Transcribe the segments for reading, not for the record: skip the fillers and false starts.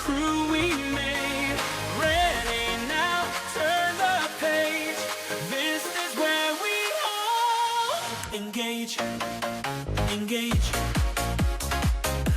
crew we made. Ready now, turn the page. This is where we all engage. Engage.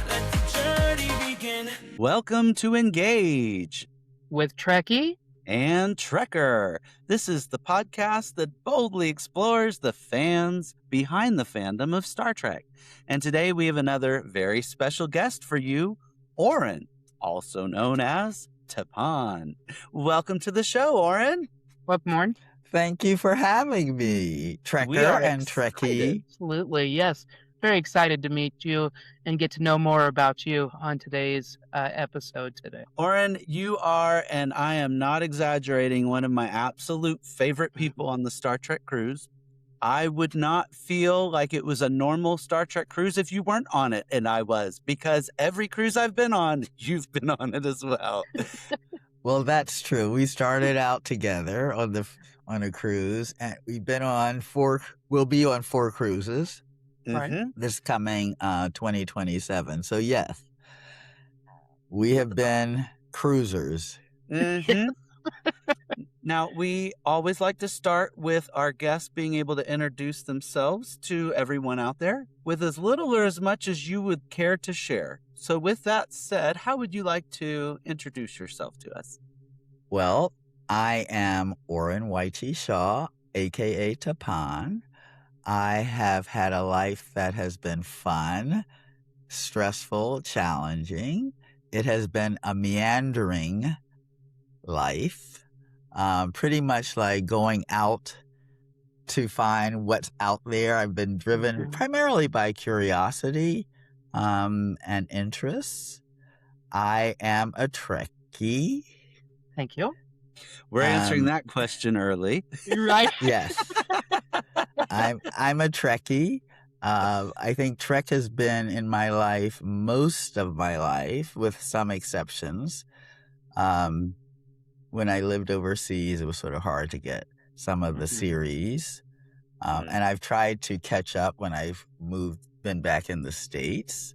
Let the journey begin. Welcome to Engage with Trekkie and Trekker. This is the podcast that boldly explores the fans behind the fandom of Star Trek. And today we have another very special guest for you, Oren, also known as Tapan. Welcome to the show, Oren. What, Morn? Thank you for having me, Trekker and Trekkie. Absolutely, yes. Very excited to meet you and get to know more about you on today's episode today. Oren, you are, and I am not exaggerating, one of my absolute favorite people on the Star Trek cruise. I would not feel like it was a normal Star Trek cruise if you weren't on it, and I was, because every cruise I've been on, you've been on it as well. Well, that's true. We started out together on a cruise, and we've been on we'll be on 4 cruises. Right. This coming 2027. So yes, we have been cruisers. Mm-hmm. Now, we always like to start with our guests being able to introduce themselves to everyone out there with as little or as much as you would care to share. So with that said, how would you like to introduce yourself to us? Well, I am Oren Wyche-Shaw, a.k.a. Tapan. I have had a life that has been fun, stressful, challenging. It has been a meandering life, pretty much like going out to find what's out there. I've been driven primarily by curiosity and interests. I am a Trekkie. Thank you. We're answering that question early. Right. Yes. I'm a Trekkie. I think Trek has been in my life most of my life, with some exceptions. When I lived overseas, it was sort of hard to get some of the series. And I've tried to catch up when I've been back in the States.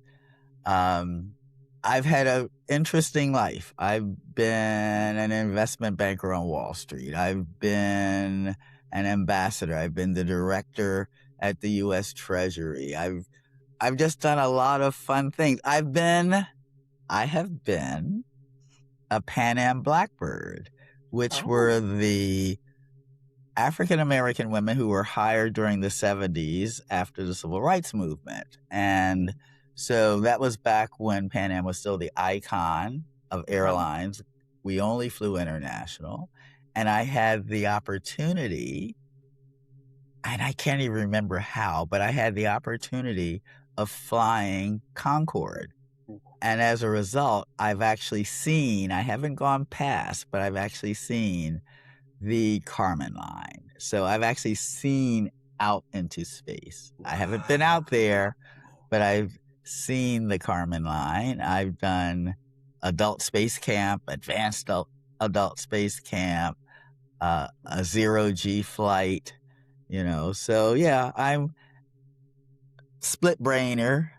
I've had an interesting life. I've been an investment banker on Wall Street. I've been an ambassador. I've been the director at the U.S. Treasury. I've just done a lot of fun things. I have been a Pan Am Blackbird, which were the African American women who were hired during the 70s after the Civil Rights Movement. And so that was back when Pan Am was still the icon of airlines. We only flew international. And I had the opportunity, and I can't even remember how, but I had the opportunity of flying Concorde. And as a result, I've actually seen, I haven't gone past, but I've actually seen the Kamin line. So I've actually seen out into space. I haven't been out there, but I've seen the Kamin line. I've done adult space camp, advanced adult space camp, a 0G flight, So yeah, I'm split brainer.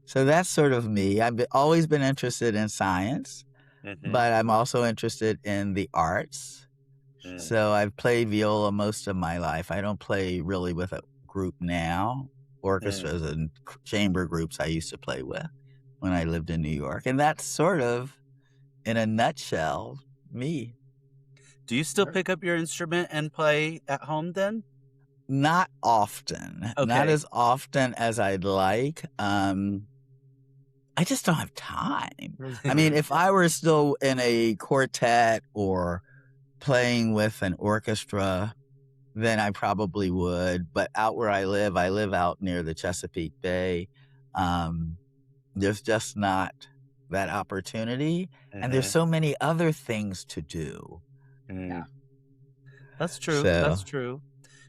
So that's sort of me. I've always been interested in science, but I'm also interested in the arts. So I've played viola most of my life. I don't play really with a group now. Orchestras and chamber groups I used to play with when I lived in New York. And that's sort of, in a nutshell, me. Do you still pick up your instrument and play at home then? Not often. Okay. Not as often as I'd like. I just don't have time. I mean, if I were still in a quartet or playing with an orchestra, then I probably would. But out where I live out near the Chesapeake Bay. There's just not that opportunity. And there's so many other things to do. Yeah. That's true. That's true.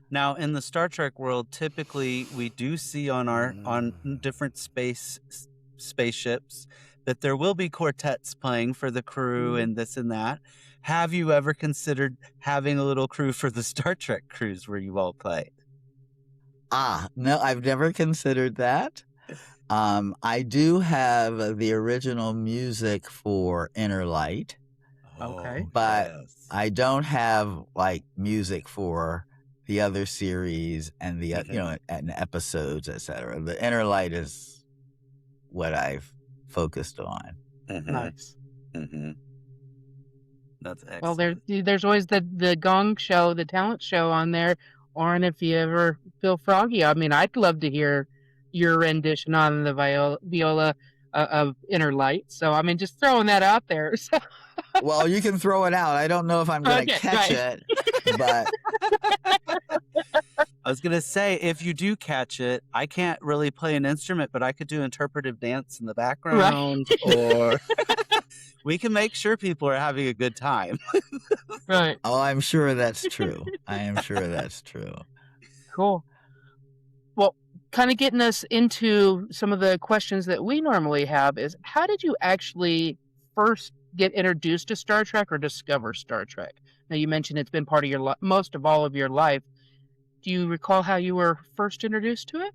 Now, in the Star Trek world, typically we do see on different spaceships that there will be quartets playing for the crew and this and that. Have you ever considered having a little crew for the Star Trek cruise where you all play? No, I've never considered that. I do have the original music for Inner Light, Okay. but yes. I don't have like music for the other series and the and episodes, etc. The Inner Light is what I've focused on. Nice. That's Well, excellent. there's always the gong show, the talent show on there. Oren, if you ever feel froggy, I mean, I'd love to hear your rendition on the viola of Inner Light. So, I mean, just throwing that out there. So, Well, you can throw it out. I don't know if I'm going to okay, catch right. it, but I was gonna say, if you do catch it, I can't really play an instrument, but I could do interpretive dance in the background, or we can make sure people are having a good time. Right. oh, I'm sure that's true. I am sure that's true. Cool. Well, kind of getting us into some of the questions that we normally have is, how did you actually first get introduced to Star Trek or discover Star Trek? Now, you mentioned it's been part of your most of all of your life. Do you recall how you were first introduced to it?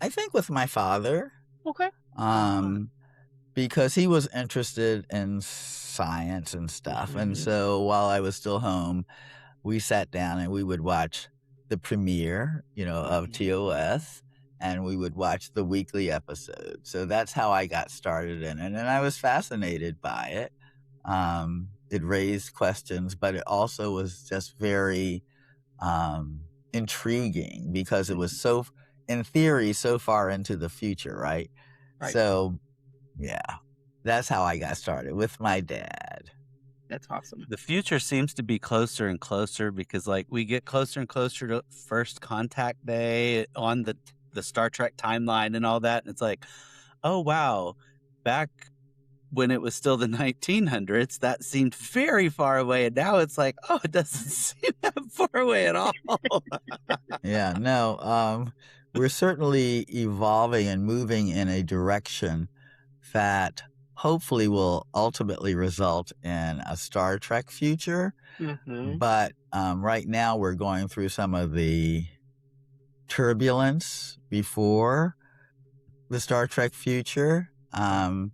I think with my father, Okay. because he was interested in science and stuff. And so while I was still home, we sat down and we would watch the premiere, of TOS, and we would watch the weekly episode. So that's how I got started in it. And I was fascinated by it. It raised questions, but it also was just very intriguing because it was so, in theory, so far into the future, right? So, yeah, that's how I got started with my dad. That's awesome. The future seems to be closer and closer because, like, we get closer and closer to first contact day on the Star Trek timeline and all that. And it's like, oh, wow, back when it was still the 1900s, that seemed very far away. And now it's like, oh, it doesn't seem that far away at all. Yeah, no, we're certainly evolving and moving in a direction that hopefully will ultimately result in a Star Trek future. But right now we're going through some of the turbulence before the Star Trek future. And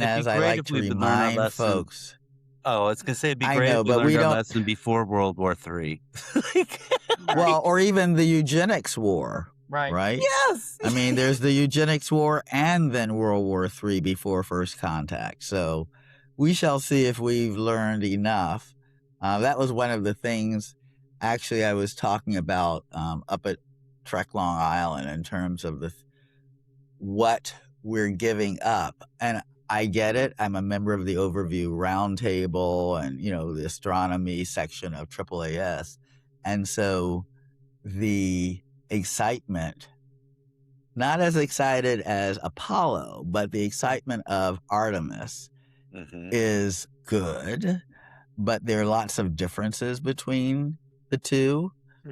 It'd as be I great like if to we could learn our remind lesson. folks, Oh, I was going to say it'd be I great know, if we but learned we our don't- lesson before World War III. well, or even the eugenics war, right? Yes. I mean, there's the eugenics war and then World War III before first contact. So we shall see if we've learned enough. That was one of the things, actually, I was talking about up at Trek Long Island in terms of what we're giving up. And I get it. I'm a member of the Overview Roundtable and, the astronomy section of AAAS. And so the excitement, not as excited as Apollo, but the excitement of Artemis is good. But there are lots of differences between the two,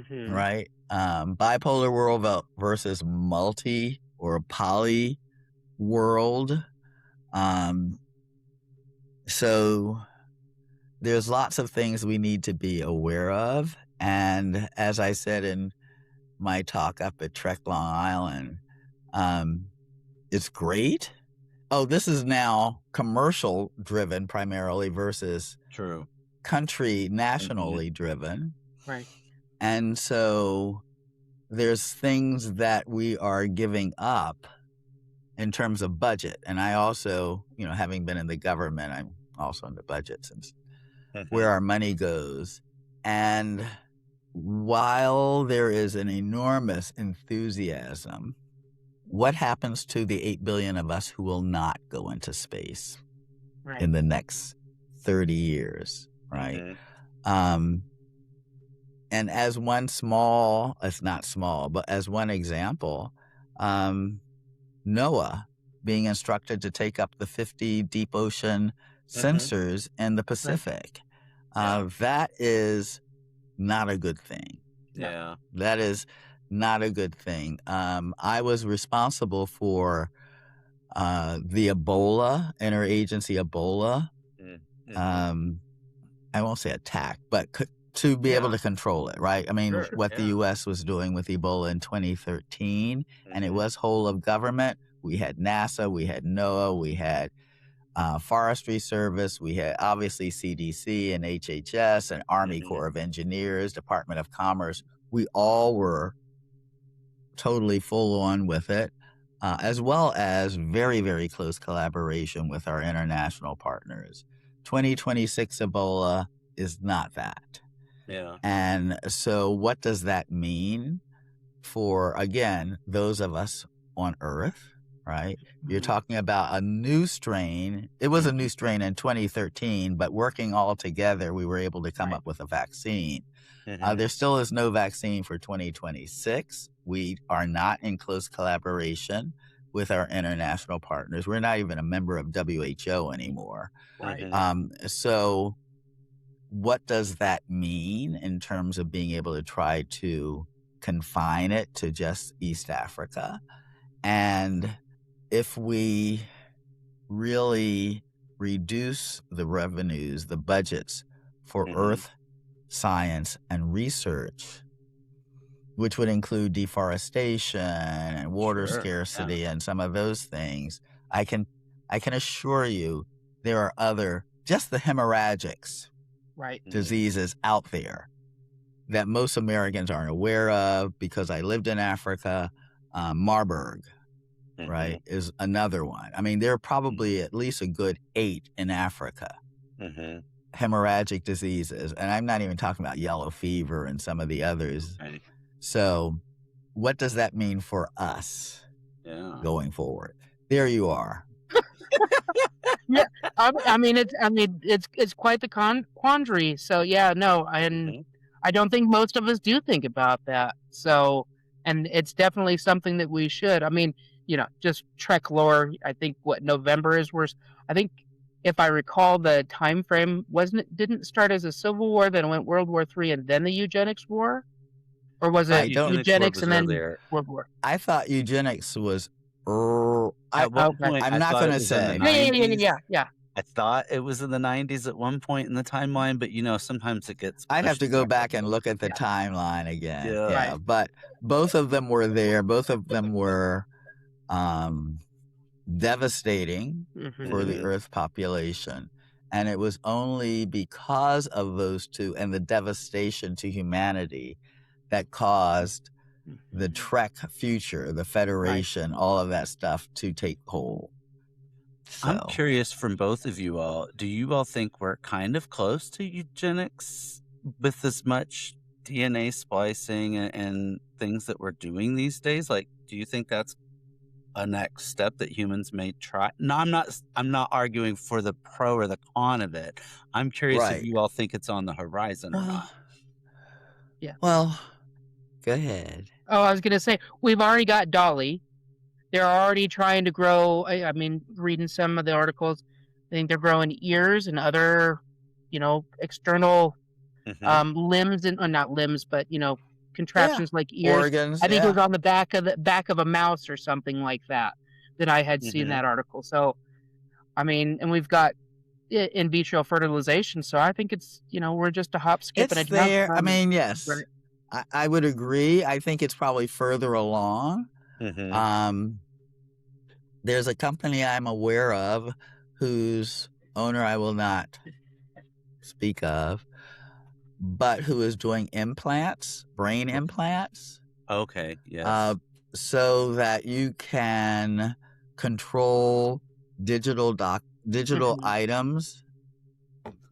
right? Bipolar world versus multi or poly world. So there's lots of things we need to be aware of. And as I said in my talk up at Trek Long Island, it's great. Oh, this is now commercial driven primarily versus True. country nationally driven. Right. And so there's things that we are giving up in terms of budget. And I also, having been in the government, I'm also in the budget since where our money goes. And while there is an enormous enthusiasm, what happens to the 8 billion of us who will not go into space in the next 30 years, right? And as one small, it's not small, but as one example, NOAA being instructed to take up the 50 deep ocean sensors in the Pacific. That is not a good thing. Yeah. That is not a good thing. I was responsible for the Ebola, interagency Ebola. I won't say attack, but to be able to control it, right? I mean, what the U.S. was doing with Ebola in 2013, and it was whole of government. We had NASA, we had NOAA, we had Forestry Service, we had obviously CDC and HHS and Army Corps of Engineers, Department of Commerce. We all were totally full on with it, as well as very, very close collaboration with our international partners. 2026 Ebola is not that. Yeah. And so what does that mean for, again, those of us on Earth, right? You're talking about a new strain. It was a new strain in 2013, but working all together, we were able to come up with a vaccine. There still is no vaccine for 2026. We are not in close collaboration with our international partners. We're not even a member of WHO anymore. So what does that mean in terms of being able to try to confine it to just East Africa? And if we really reduce the revenues, the budgets for Earth science and research, which would include deforestation and water scarcity and some of those things, I can assure you there are other, just the hemorrhagics diseases out there that most Americans aren't aware of because I lived in Africa. Marburg, right, is another one. I mean, there are probably at least a good 8 in Africa. Hemorrhagic diseases, and I'm not even talking about yellow fever and some of the others. So what does that mean for us going forward? There you are. Yeah, I mean it's quite the quandary. So yeah, no, and I don't think most of us do think about that. So, and it's definitely something that we should. I mean, just Trek lore. I think November is worse. I think, if I recall the time frame, didn't it start as a Civil War, then it went World War III, and then the Eugenics War? Or was it eugenics and then World War? I thought eugenics was at one point. I'm not going to say. Yeah. I thought it was in the 90s at one point in the timeline, but sometimes it gets. I'd have to go back and look at the timeline again. Yeah. But both of them were there. Both of them were devastating for the Earth population. And it was only because of those two and the devastation to humanity that caused the Trek future, the Federation, all of that stuff to take hold. So. I'm curious from both of you all, do you all think we're kind of close to eugenics with as much DNA splicing and things that we're doing these days? Like, do you think that's a next step that humans may try? No, I'm not arguing for the pro or the con of it. I'm curious if you all think it's on the horizon or not. Yeah. Well, go ahead. Oh, I was going to say, we've already got Dolly. They're already trying to grow. I mean, reading some of the articles, I think they're growing ears and other, external limbs and not limbs, but contraptions like ears. Organs. I think it was on the back of a mouse or something like that I had seen that article. So, I mean, and we've got in vitro fertilization. So I think it's we're just a hop, skip, and a jump. There. I mean, yes, I would agree. I think it's probably further along. There's a company I'm aware of whose owner I will not speak of, but who is doing implants, brain implants. Okay, yes. So that you can control digital items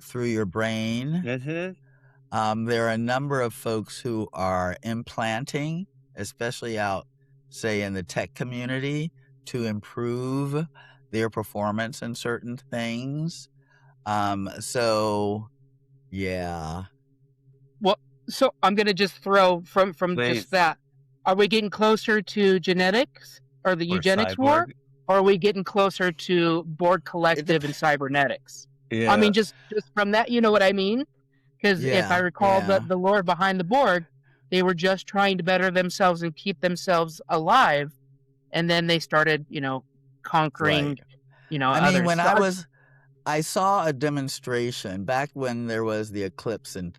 through your brain. There are a number of folks who are implanting, especially out, say, in the tech community, to improve their performance in certain things. So, yeah. Well, so I'm going to just throw from just that. Are we getting closer to genetics or the eugenics war? Or are we getting closer to Borg Collective and cybernetics? Yeah. I mean, just from that, you know what I mean? Because if I recall the lore behind the Borg, they were just trying to better themselves and keep themselves alive. And then they started, conquering, I mean, when I saw a demonstration back when there was the eclipse in,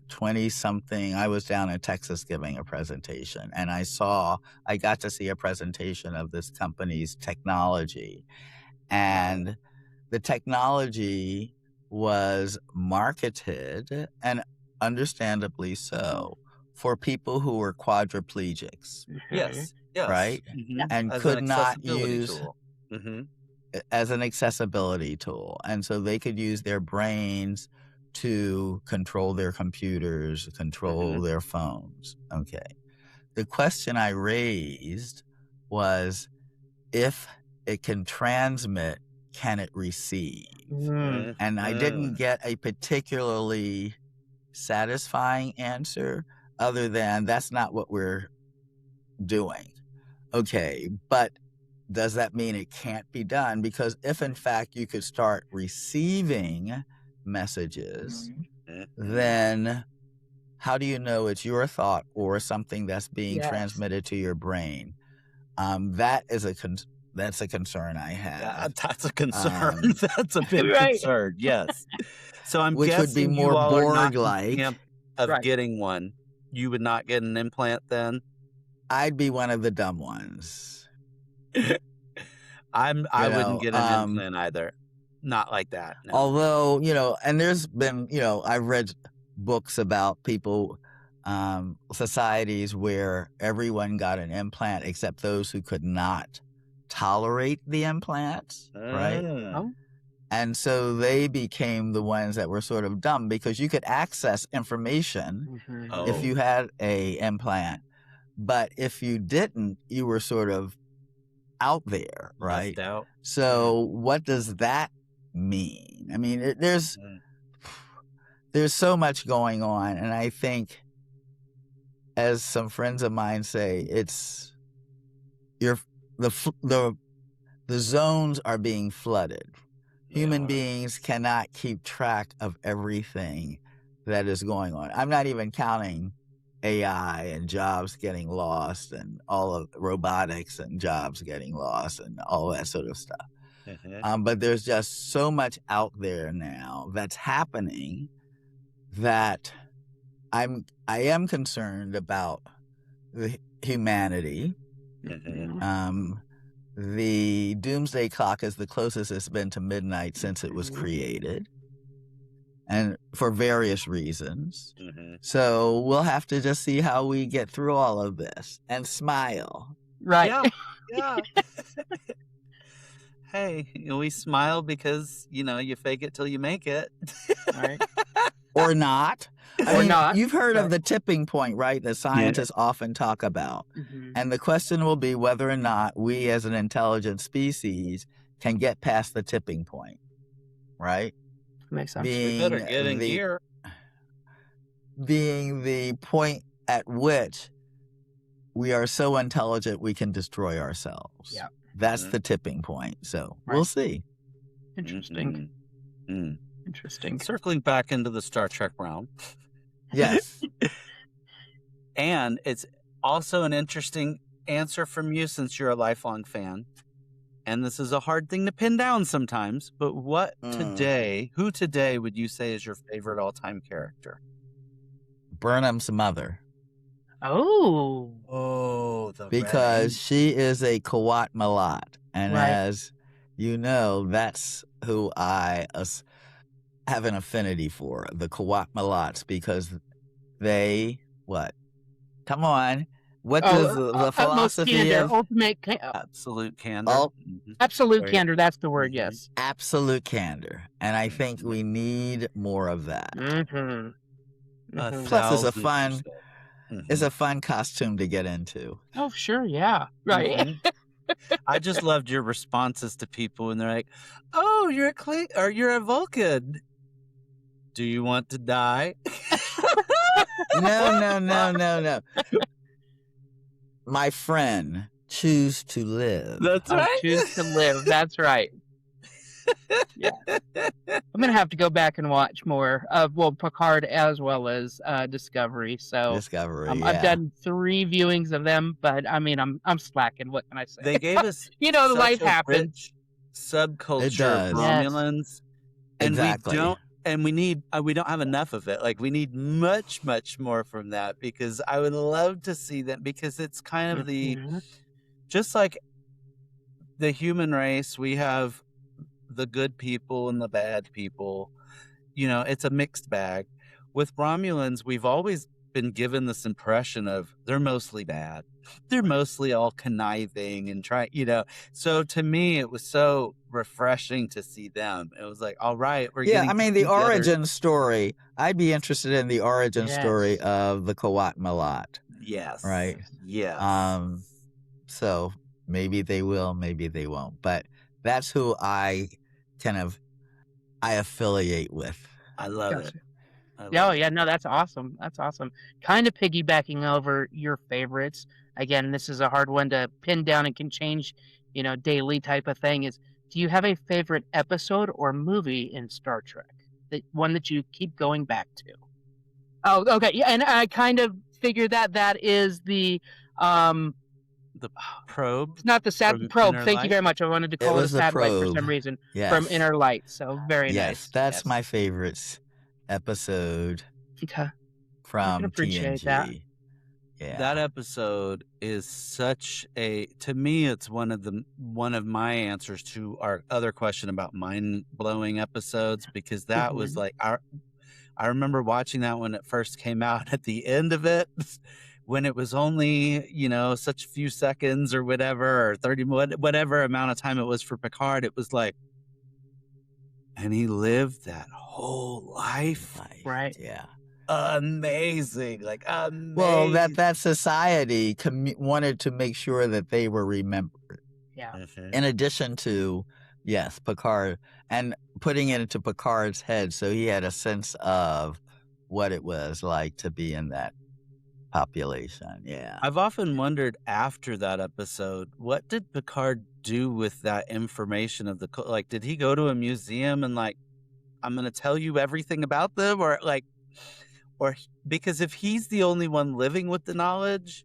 20-something. I was down in Texas giving a presentation, and I got to see a presentation of this company's technology. And the technology was marketed, and understandably so, for people who were quadriplegics, Yes. Yes. right? Mhm. And As could an not accessibility use tool. Mm-hmm. as an accessibility tool. And so they could use their brains to control their computers, control their phones. Okay. The question I raised was, if it can transmit, can it receive? Mm. And I didn't get a particularly satisfying answer other than that's not what we're doing. Okay, but does that mean it can't be done? Because if in fact you could start receiving messages, then how do you know it's your thought or something that's being Yes. transmitted to your brain? That's a concern I Yeah, have. that's a concern. That's a big Right. concern. Yes. So I'm Which would be guessing more you all are not in Borg-like. camp of Right. getting one. You would not get an implant then. I'd be one of the dumb ones. I You wouldn't know, get an implant either. Not like that. No. Although, and there's been, I've read books about people, societies where everyone got an implant except those who could not tolerate the implants, right? Oh. And so they became the ones that were sort of dumb, because you could access information Mhm. if you had a implant, but if you didn't, you were sort of out there, right? Left out. So what does that mean? I mean, there's so much going on, and I think, as some friends of mine say, it's the zones are being flooded. Human beings cannot keep track of everything that is going on. I'm not even counting AI and jobs getting lost, and all of robotics and jobs getting lost, and all that sort of stuff. But there's just so much out there now that's happening that I am concerned about the humanity. The doomsday clock is the closest it's been to midnight since it was created, and for various reasons. So we'll have to just see how we get through all of this and smile. Right. Yeah. Hey, we smile because, you fake it till you make it. Right. Or not. Or not. You've heard of the tipping point, right? That scientists often talk about. And the question will be whether or not we as an intelligent species can get past the tipping point, right? Makes sense. We better get in gear. Being the point at which we are so intelligent we can destroy ourselves. Yeah. That's the tipping point. So we'll see. Interesting. Interesting. Circling back into the Star Trek realm. Yes. And it's also an interesting answer from you, since you're a lifelong fan. And this is a hard thing to pin down sometimes, but who today would you say is your favorite all-time character? Burnham's mother. Oh. Because she is a Qowat Milat. And Right. as you know, that's who I have an affinity for, the Qowat Milats, because they, Come on. What does the philosophy candor, of ultimate absolute candor? absolute candor, that's the word, yes. absolute candor? And I think we need more of that. Plus, it's a fun costume to get into. Oh, sure, yeah. Right. I just loved your responses to people when they're like, "Oh, you're a Vulcan. Do you want to die?" No. My friend, choose to live. That's right. Choose to live. That's right. Yeah. I'm going to have to go back and watch more of, Picard as well as Discovery. So Discovery, I've done 3 viewings of them, but I mean, I'm slacking. What can I say? They gave us life happens. rich subculture It does. of Romulans. And Exactly. we don't and we don't have enough of it. Like we need much, much more from that, because I would love to see that, because it's kind of Mhm. just like the human race, we have the good people and the bad people. It's a mixed bag. With Romulans, we've always been given this impression of they're mostly bad. They're mostly all conniving and So to me, it was so refreshing to see them. It was like, all right, we're Yeah, getting I to mean, the see the other. origin story, I'd be interested in the origin story Yes. of the Qowat Milat, Yes. right? Yes. So maybe they will, maybe they won't. But that's who I affiliate with. I love it. Gotcha. I Yeah, oh, love yeah, it. no, that's awesome. That's awesome. Kind of piggybacking over your favorites. Again, this is a hard one to pin down and can change, daily type of thing. Do you have a favorite episode or movie in Star Trek? One that you keep going back to? Oh, okay. Yeah, and I kind of figured that is the The probe it's not the from probe. Inner Thank you Light. very much. I wanted to It call it a was the satellite for probe. some reason from Yes. Inner Light. So very Yes, nice. that's Yes. my favorite episode Okay. I can from appreciate TNG. that. Yeah. That episode is to me, it's one of my answers to our other question about mind-blowing episodes, because that was Mhm. like I remember watching that when it first came out. At the end of it, when it was only, such few seconds or whatever, or 30, whatever amount of time it was for Picard, it was like, and he lived that whole life. Right. Yeah. Amazing. Like, amazing. Well, that society wanted to make sure that they were remembered. Yeah. Mhm. In addition to, yes, Picard, and putting it into Picard's head, so he had a sense of what it was like to be in that population. Yeah. I've often wondered after that episode, what did Picard do with that information of like, did he go to a museum and like, I'm going to tell you everything about them, because if he's the only one living with the knowledge,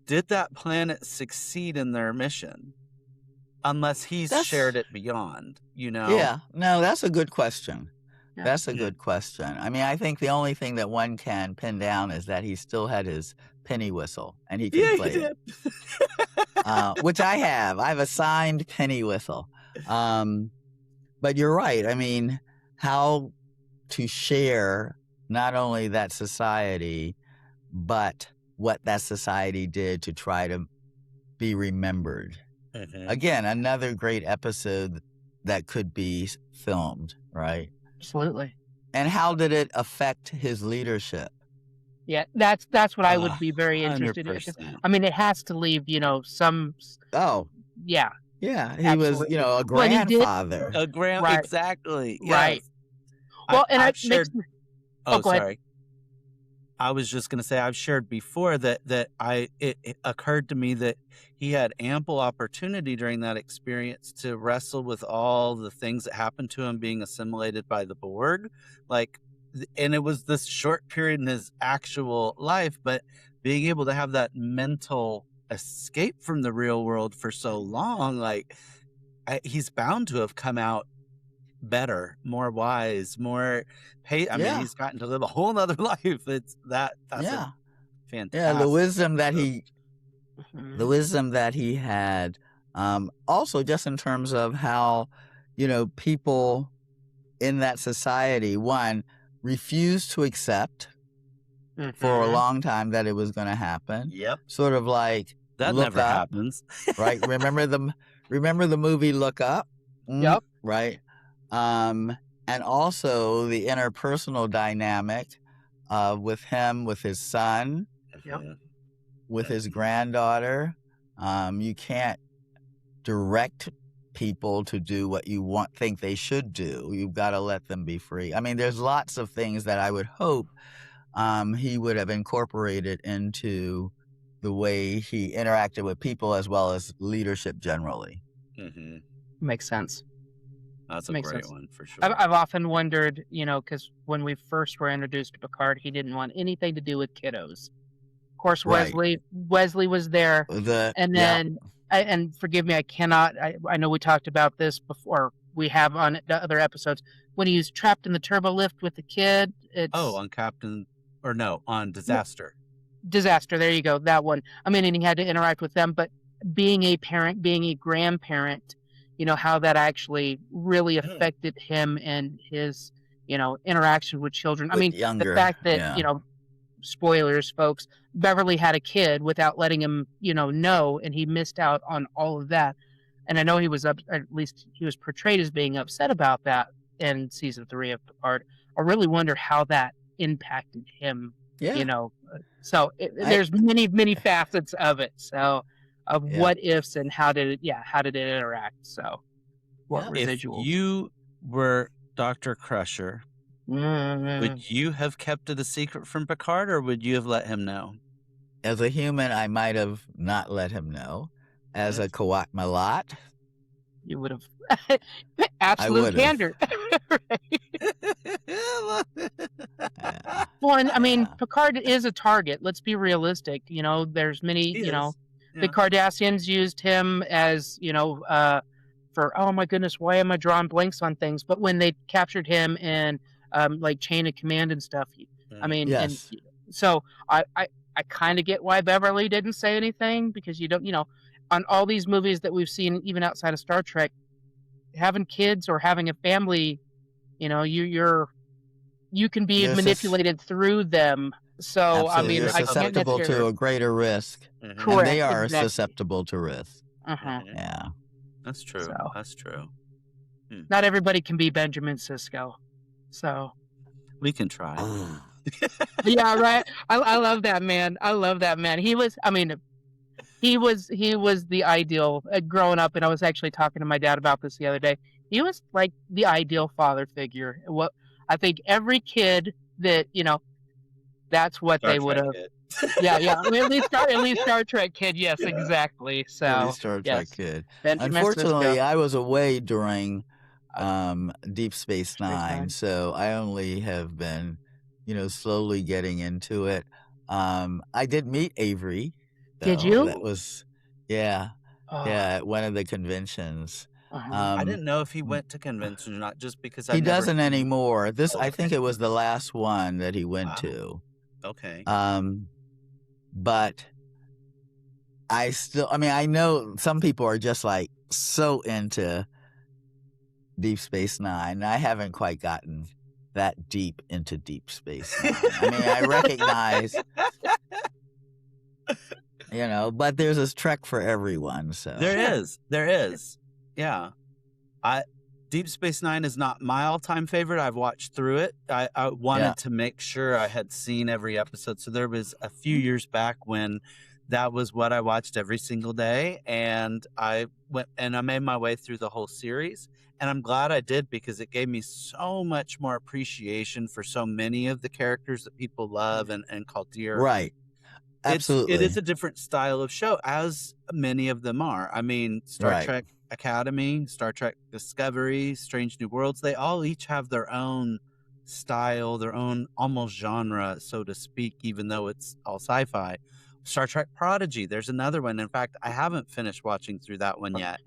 did that planet succeed in their mission? Unless he's shared it beyond, Yeah. No, that's a good question. Yeah. That's a good question. I mean, I think the only thing that one can pin down is that he still had his penny whistle and he could play it. Which I have. I have a signed penny whistle. But you're right. I mean, how to share not only that society, but what that society did to try to be remembered. Mhm. Again, another great episode that could be filmed, right? Absolutely. And how did it affect his leadership? Yeah, that's what I would be very interested in. 100%. I mean, it has to leave, some. Oh, Yeah. yeah. He Absolutely. was, a Well, he did- grandfather. Right. Exactly. Right. Yes. Well, and I've it makes shared. me. Oh, go ahead. sorry. I was just going to say, I've shared before that it occurred to me that he had ample opportunity during that experience to wrestle with all the things that happened to him being assimilated by the Borg. Like, and it was this short period in his actual life, but being able to have that mental escape from the real world for so long, like, he's bound to have come out better, more wise, more I mean, he's gotten to live a whole nother life. That's Yeah. fantastic. Yeah, the wisdom that Mhm. the wisdom that he had. Also, just in terms of how, people in that society, one, refused to accept for a Mhm. long time that it was going to happen. Yep. Sort of like That Look never Up, happens. right? Remember the movie Look Up? Yep. Right. And also the interpersonal dynamic with him, with his son, Yep. with his granddaughter. You can't direct people to do what you think they should do. You've got to let them be free. I mean, there's lots of things that I would hope he would have incorporated into the way he interacted with people as well as leadership generally. Mm-hmm. Makes sense. That's a Makes great sense. one for sure. I've often wondered, because when we first were introduced to Picard, he didn't want anything to do with kiddos. Of course, Right. Wesley was there, and then, and forgive me, I cannot. I know we talked about this before we have on the other episodes when he's trapped in the turbo lift with the kid. It's on Disaster. Disaster. There you go. That one. I mean, and he had to interact with them, but being a parent, being a grandparent, how that actually really affected him and his, interaction with children. I mean, the fact that, spoilers, folks, Beverly had a kid without letting him, know, and he missed out on all of that. And I know he was at least he was portrayed as being upset about that in season 3 of Picard. I really wonder how that impacted him. Yeah. So there's many facets of it. So of what ifs and how did it interact? So what residuals? If you were Dr. Crusher, would you have kept it a secret from Picard, or would you have let him know? As a human, I might have not let him know. As a Qowat Milat, you would have absolute candor. Well, and I mean, Picard is a target. Let's be realistic. There's many. The Cardassians used him as for oh my goodness, why am I drawing blanks on things? But when they captured him in like Chain of Command and stuff, I mean, and so I kind of get why Beverly didn't say anything, because you don't, on all these movies that we've seen, even outside of Star Trek, having kids or having a family, you can be manipulated through them. So absolutely. I mean, you're susceptible to a greater risk. Correct. And they are susceptible to risk. Yeah, that's true. So, that's true. Not everybody can be Benjamin Sisko, so we can try. Yeah, right. I love that man. He was the ideal growing up, and I was actually talking to my dad about this the other day. He was like the ideal father figure. What I think every kid that that's what Star they would have. Yeah. I mean, at least Star Trek kid. Yes, exactly. So at least Star Trek kid. Benjamin Unfortunately, Sisko. I was away during Deep Space Nine, so I only have been slowly getting into it. I did meet Avery. Though. Did you? That was, at one of the conventions. I didn't know if he went to conventions or not, just because he doesn't anymore. I think it was the last one that he went to. Okay. But I know some people are just like so into Deep Space Nine. I haven't quite gotten that deep into Deep Space Nine. I mean, I recognize, but there's this Trek for everyone. So there is. Yeah. Deep Space Nine is not my all-time favorite. I've watched through it. I wanted to make sure I had seen every episode. So there was a few years back when that was what I watched every single day. And I went and I made my way through the whole series. And I'm glad I did, because it gave me so much more appreciation for so many of the characters that people love and call dear. Right. Absolutely. It is a different style of show, as many of them are. I mean, Star Trek Academy, Star Trek Discovery, Strange New Worlds, they all each have their own style, their own almost genre, so to speak, even though it's all sci-fi. Star Trek Prodigy, there's another one. In fact, I haven't finished watching through that one yet.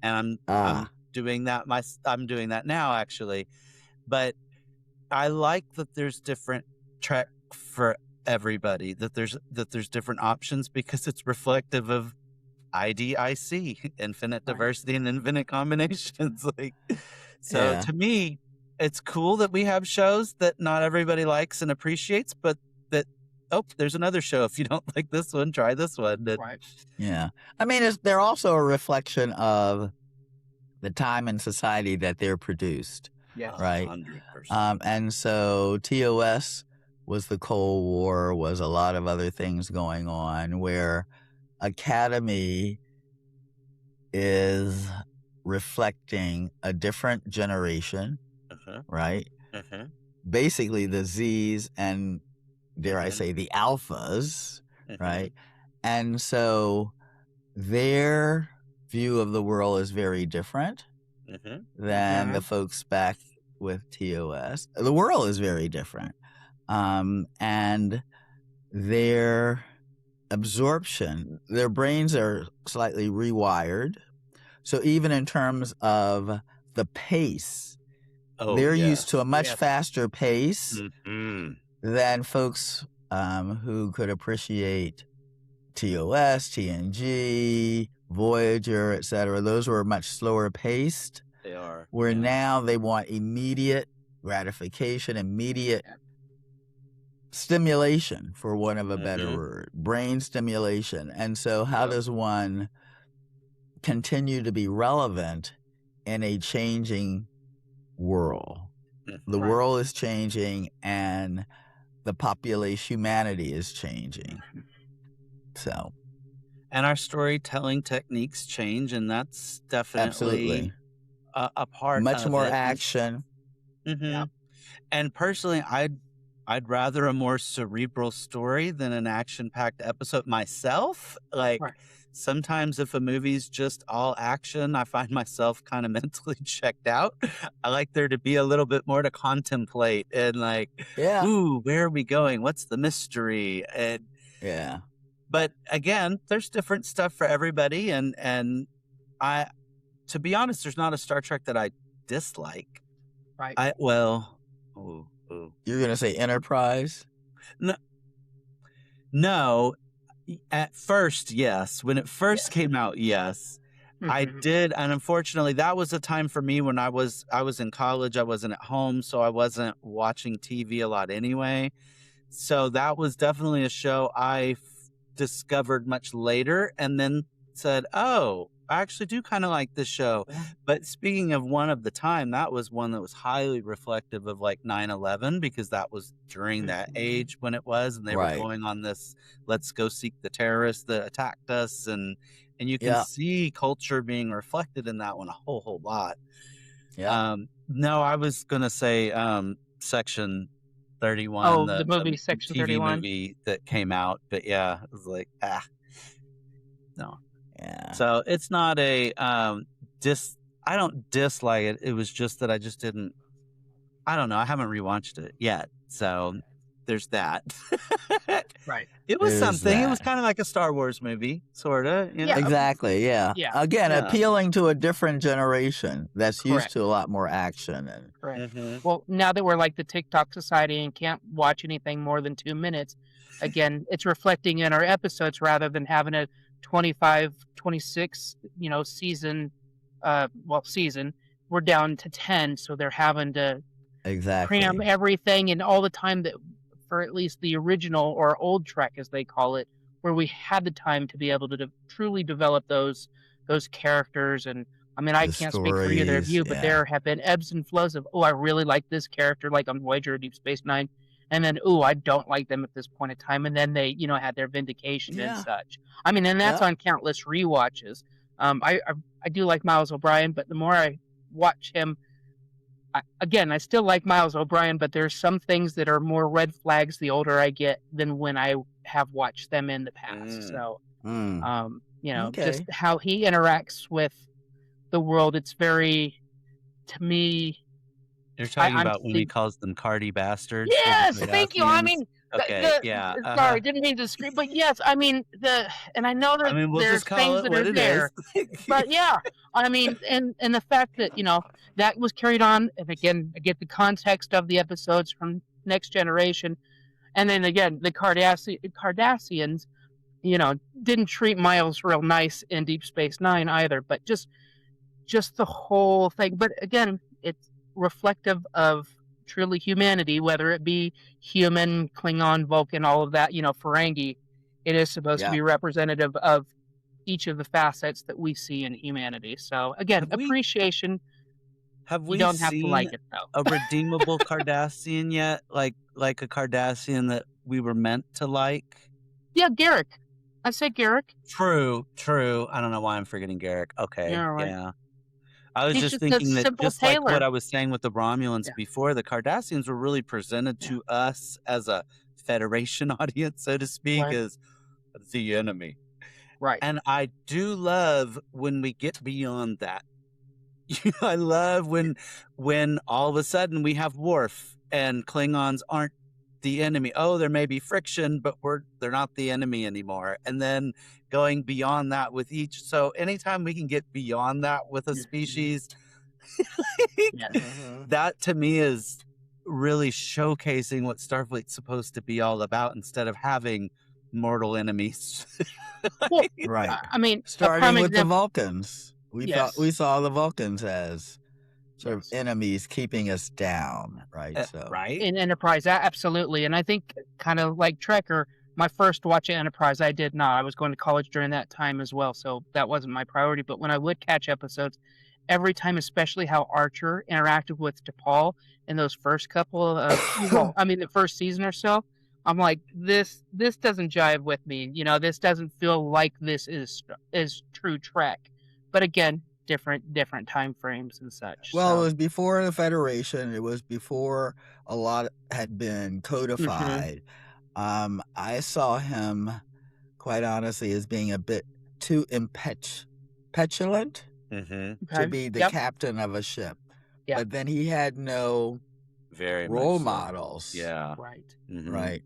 And I'm doing that. I'm doing that now, actually. But I like that there's different Trek for everybody, that there's different options, because it's reflective of IDIC, infinite diversity and infinite combinations. To me, it's cool that we have shows that not everybody likes and appreciates, but that there's another show. If you don't like this one, try this one. Right. Yeah. I mean, they're also a reflection of the time and society that they're produced. Yes. Right. 100%. And so TOS was the Cold War, was a lot of other things going on, where Academy is reflecting a different generation, right? Basically the Zs and, dare I say, the Alphas, right? And so their view of the world is very different than the folks back with TOS. The world is very different. And their absorption, their brains are slightly rewired. So even in terms of the pace. Oh, They're yes. used to a much Yes. faster pace Mhm. than folks who could appreciate TOS, TNG, Voyager, etc. Those were much slower paced. They are. Where yeah. now they want immediate gratification, immediate stimulation, for want of a better Mhm. word, brain stimulation. And so, how Yep. does one continue to be relevant in a changing world? The Right. world is changing, and the population, humanity, is changing. So, And our storytelling techniques change, and that's definitely absolutely, a part much of more it. action. Mhm. And personally, I'd rather a more cerebral story than an action-packed episode myself. Like, Right. sometimes if a movie's just all action, I find myself kind of mentally checked out. I like there to be a little bit more to contemplate and like, Yeah, ooh, where are we going? What's the mystery? yeah. But again, there's different stuff for everybody, and I, to be honest, there's not a Star Trek that I dislike. Right. Ooh, ooh. You're gonna say Enterprise? No, at first, yes. When it first came out, yes. I Mhm. did, and unfortunately, that was a time for me when I was in college. I wasn't at home, so I wasn't watching TV a lot anyway. So that was definitely a show I discovered much later, and then said, "Oh, I actually do kind of like this show." Yeah. But speaking of one of the time, that was one that was highly reflective of like 9/11 because that was during that age when it was, and they were Right. going on this "let's go seek the terrorists that attacked us," and you can Yeah. see culture being reflected in that one a whole lot. Yeah. No, I was gonna say Section 31, Oh, the the movie Section TV 31. movie that came out, but yeah, it was like no. Yeah. So it's not a I don't dislike it. It was just that I just didn't. I don't know. I haven't rewatched it yet, so there's that. Right. It was There's something. It was that. kind of like a Star Wars movie, sort of. You Yeah. know? Exactly. Yeah. Yeah. Again, Yeah. appealing to a different generation that's used Correct. to a lot more action. And Correct. Mhm. Well, now that we're like the TikTok society and can't watch anything more than 2 minutes, again, it's reflecting in our episodes rather than having a 25, 26, season. Season. We're down to 10, so they're having to cram exactly. everything and all the time that for at least the original or old Trek, as they call it, where we had the time to be able to truly develop those characters. And I mean, I The can't speak for either of stories. you, but Yeah. there have been ebbs and flows of, oh, I really like this character, like on Voyager or Deep Space Nine, and then, oh, I don't like them at this point in time, and then they, had their vindication and Yeah. such. I mean, and that's Yeah. on countless rewatches. I do like Miles O'Brien, but the more I watch him, I still like Miles O'Brien, but there's some things that are more red flags the older I get than when I have watched them in the past. So, Mm. just Okay. how he interacts with the world, it's very, to me, You're talking I'm about when he calls them Cardi bastards. to the yes, thank you. I Cardassians? mean, Okay, yeah. sorry, didn't mean to scream, but yes, I mean and I know I that mean, we'll there's just call things it that what are it there, is. but yeah, I mean, and the fact that that was carried on, and again, I get the context of the episodes from Next Generation, and then again, the Cardassians, didn't treat Miles real nice in Deep Space Nine either, but just the whole thing. But again, it's reflective of truly humanity, whether it be human, Klingon, Vulcan, all of that, Ferengi. It is supposed to Yeah. be representative of each of the facets that we see in humanity. So again, Have we- appreciation. Have You we don't have to seen like it though. a redeemable Cardassian yet? Like a Cardassian that we were meant to like? Yeah, Garrick. I say Garrick. True. I don't know why I'm forgetting Garrick. Okay, Yeah, right. yeah. I was He's just just a thinking that simple just like what tailor. I was saying with the Romulans Yeah. before, the Cardassians were really presented to us as a Federation audience, so to speak, Right. as the enemy. Right. And I do love when we get beyond that. I love when all of a sudden we have Worf and Klingons aren't the enemy. Oh, there may be friction, but they're not the enemy anymore. And then going beyond that with each. So anytime we can get beyond that with a species, Yes. That to me is really showcasing what Starfleet's supposed to be all about instead of having mortal enemies. Well, Right. I mean, a Starting prime with the example. Vulcans. We Yes. saw the Vulcans as sort of Yes. enemies keeping us down, right? So Right? In Enterprise, absolutely. And I think kind of like Trekker, my first watch of Enterprise, I did not. I was going to college during that time as well, so that wasn't my priority. But when I would catch episodes, every time, especially how Archer interacted with T'Pol in those first couple of, the first season or so, I'm like, this doesn't jive with me. This doesn't feel like this is true Trek. But again, different time frames and such. well, it So. was before the Federation. It was before a lot had been codified. I saw him, quite honestly, as being a bit too petulant Mm-hmm. to Okay. be the Yep. captain of a ship. Yeah. But then he had no Very role much so. models. Yeah. Right. Mhm. Right.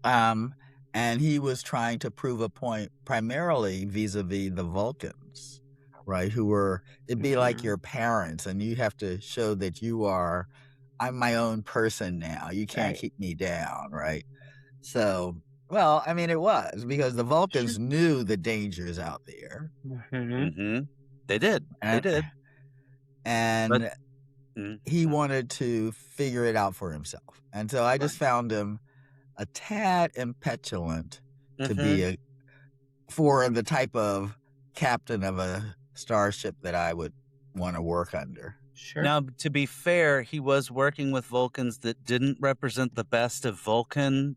And he was trying to prove a point primarily vis-a-vis the Vulcans, right? Who were, it'd be like Mhm. your parents, and you have to show that I'm my own person now. You can't Right. keep me down, right? So, well, I mean, it was because the Vulcans knew the dangers out there. Mm-hmm. They did. They And, did. and he Mhm. wanted to figure it out for himself. And so I just found him a tad impetulant to be for the type of captain of a starship that I would want to work under. Sure. Now, to be fair, he was working with Vulcans that didn't represent the best of Vulcan,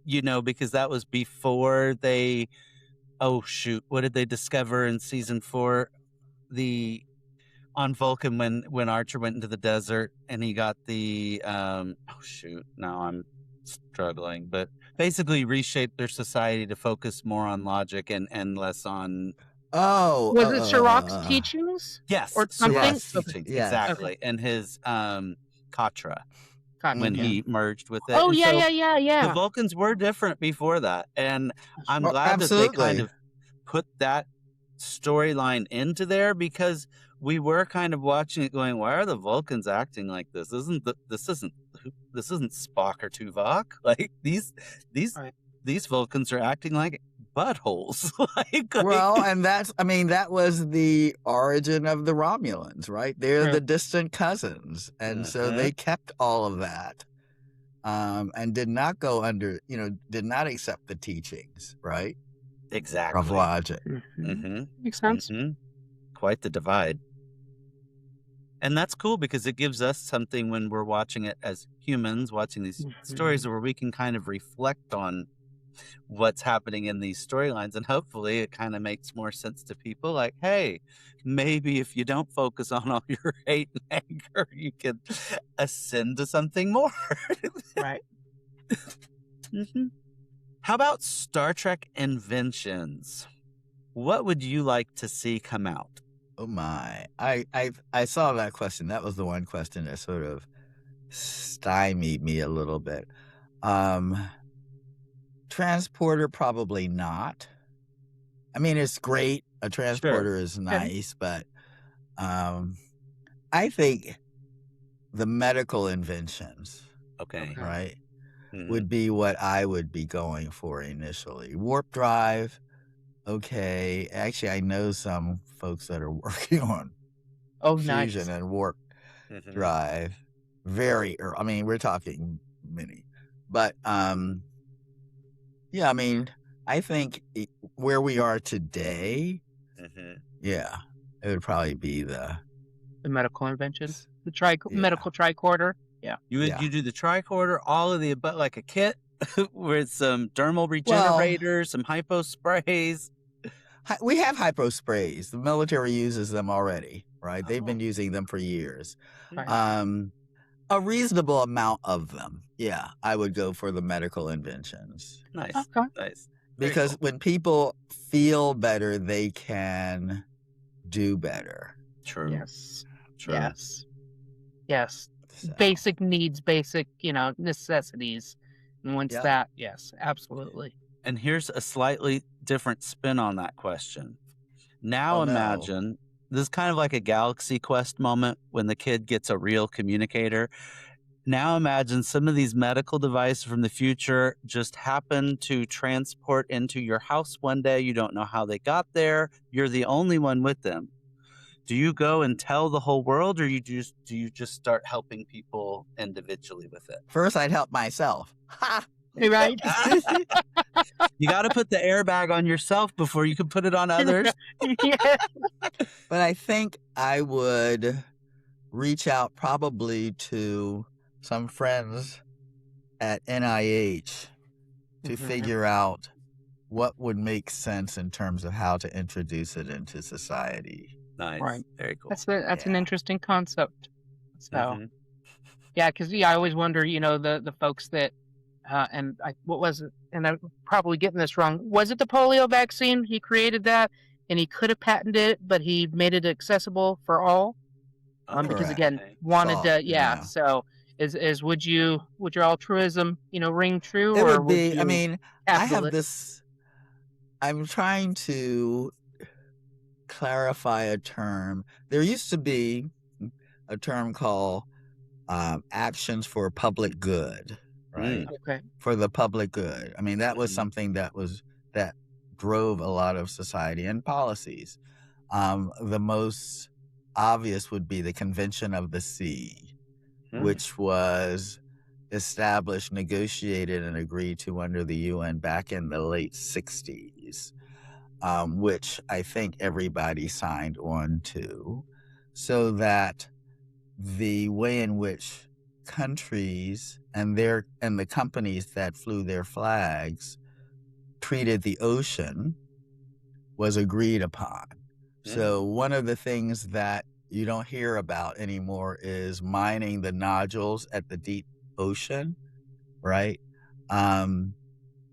because that was before they. Oh shoot! What did they discover in season 4? On Vulcan when Archer went into the desert and he got the oh shoot! Now I'm struggling, but basically reshaped their society to focus more on logic and less on. Oh, Was it Sirach's teachings? Yes, Or something? Sirach's Okay. teachings, Yes. exactly, and his Katra when Yeah. he merged with it. Oh And yeah, so yeah. the Vulcans were different before that, and I'm Oh, glad that they kind absolutely. of put that storyline into there because we were kind of watching it going, why are the Vulcans acting like this? This isn't Spock or Tuvok. Like these Right. these Vulcans are acting like buttholes. Well, and that was the origin of the Romulans, right? They're True. the distant cousins. And so they kept all of that. And did not go under, did not accept the teachings, right? Exactly. Of logic. Makes sense. Quite the divide. And that's cool because it gives us something when we're watching it as humans, watching these stories where we can kind of reflect on what's happening in these storylines. And hopefully it kind of makes more sense to people like, hey, maybe if you don't focus on all your hate and anger, you can ascend to something more. Right. How about Star Trek inventions? What would you like to see come out? Oh my. I saw that question. That was the one question that sort of stymied me a little bit. Transporter, probably not. I mean, it's great. A transporter is nice, but I think the medical inventions, right, would be what I would be going for initially. Warp drive, okay. Actually, I know some folks that are working on fusion and warp drive. Very early. I mean, we're talking many. But, yeah, I mean, I think where we are today, yeah, it would probably be the medical inventions. The medical tricorder. Yeah. You do the tricorder, all of the above, like a kit with some dermal regenerators, some hypo sprays. We have hypo sprays. The military uses them already, right? They've been using them for years. Right. A reasonable amount of them. Yeah, I would go for the medical inventions. Nice. Okay. Nice. Because when people feel better, they can do better. True. Yes. True. Yes. So. Basic needs, basic, necessities. And once that, yes, absolutely. And here's a slightly different spin on that question. Now imagine this is kind of like a Galaxy Quest moment when the kid gets a real communicator. Now imagine some of these medical devices from the future just happen to transport into your house one day. You don't know how they got there. You're the only one with them. Do you go and tell the whole world, or do you just start helping people individually with it? First, I'd help myself. Ha! Right? You got to put the airbag on yourself before you can put it on others. Yeah. But I think I would reach out probably to some friends at NIH to Mhm. figure out what would make sense in terms of how to introduce it into society. Nice. Right. Very cool. That's an Yeah. interesting concept. So, Mhm. yeah, because I always wonder, the folks that, what was it? And I'm probably getting this wrong. Was it the polio vaccine? He created that, and he could have patented it, but he made it accessible for all. Because Correct. again, Okay. wanted to, Yeah. So, would your altruism, ring true, It or would would be, I you mean, I capital have it? this, I'm trying to clarify a term. There used to be a term called actions for public good, right? Okay. For the public good. I mean, that was Mhm. something that drove a lot of society and policies. The most obvious would be the Convention of the Sea, Mm. which was established, negotiated, and agreed to under the UN back in the late 60s, which I think everybody signed on to, so that the way in which countries and the companies that flew their flags treated the ocean was agreed upon. So one of the things that you don't hear about anymore is mining the nodules at the deep ocean, right?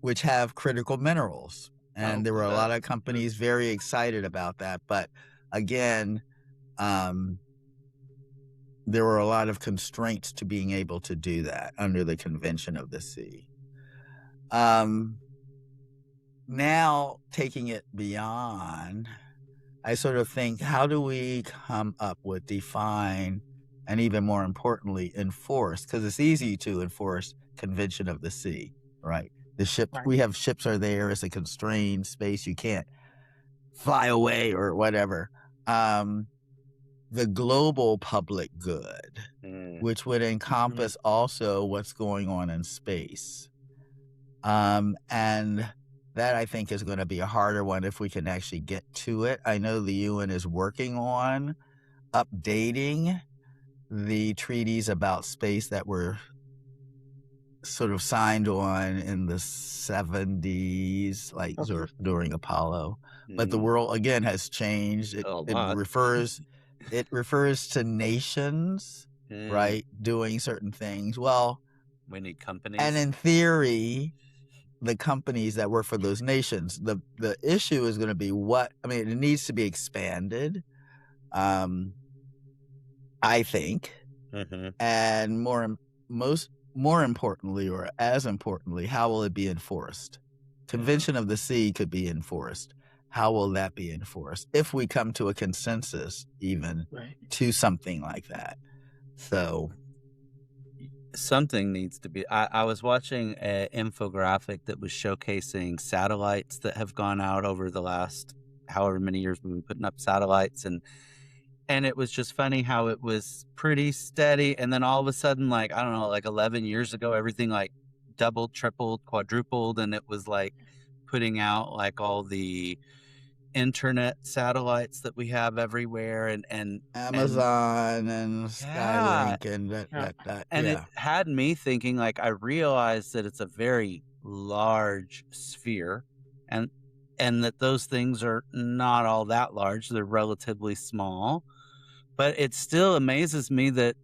Which have critical minerals. And there were a lot of companies very excited about that. But again, there were a lot of constraints to being able to do that under the Convention of the Sea. Now, taking it beyond, I sort of think, how do we come up with, define, and even more importantly, enforce? Because it's easy to enforce Convention of the Sea, right? The ship, Right. we have ships are there. It's a constrained space. You can't fly away or whatever. The global public good, which would encompass also what's going on in space. And that, I think, is going to be a harder one if we can actually get to it. I know the UN is working on updating the treaties about space that were sort of signed on in the 70s, like Okay. during Apollo. But the world, again, has changed. It refers to nations, right, doing certain things. Well, We need companies. and in theory, the companies that work for those nations, the issue is going to be it needs to be expanded, I think. And more importantly, or as importantly, how will it be enforced? Convention of the Sea could be enforced. How will that be enforced? If we come to a consensus, even to something like that. So something needs to be. I was watching an infographic that was showcasing satellites that have gone out over the last however many years we've been putting up satellites, and it was just funny how it was pretty steady, and then all of a sudden, like, I don't know, like 11 years ago, everything like doubled, tripled, quadrupled, and it was like putting out like all the internet satellites that we have everywhere, and Amazon and Skylink and that. And it had me thinking, like, I realized that it's a very large sphere, and that those things are not all that large. They're relatively small, but it still amazes me that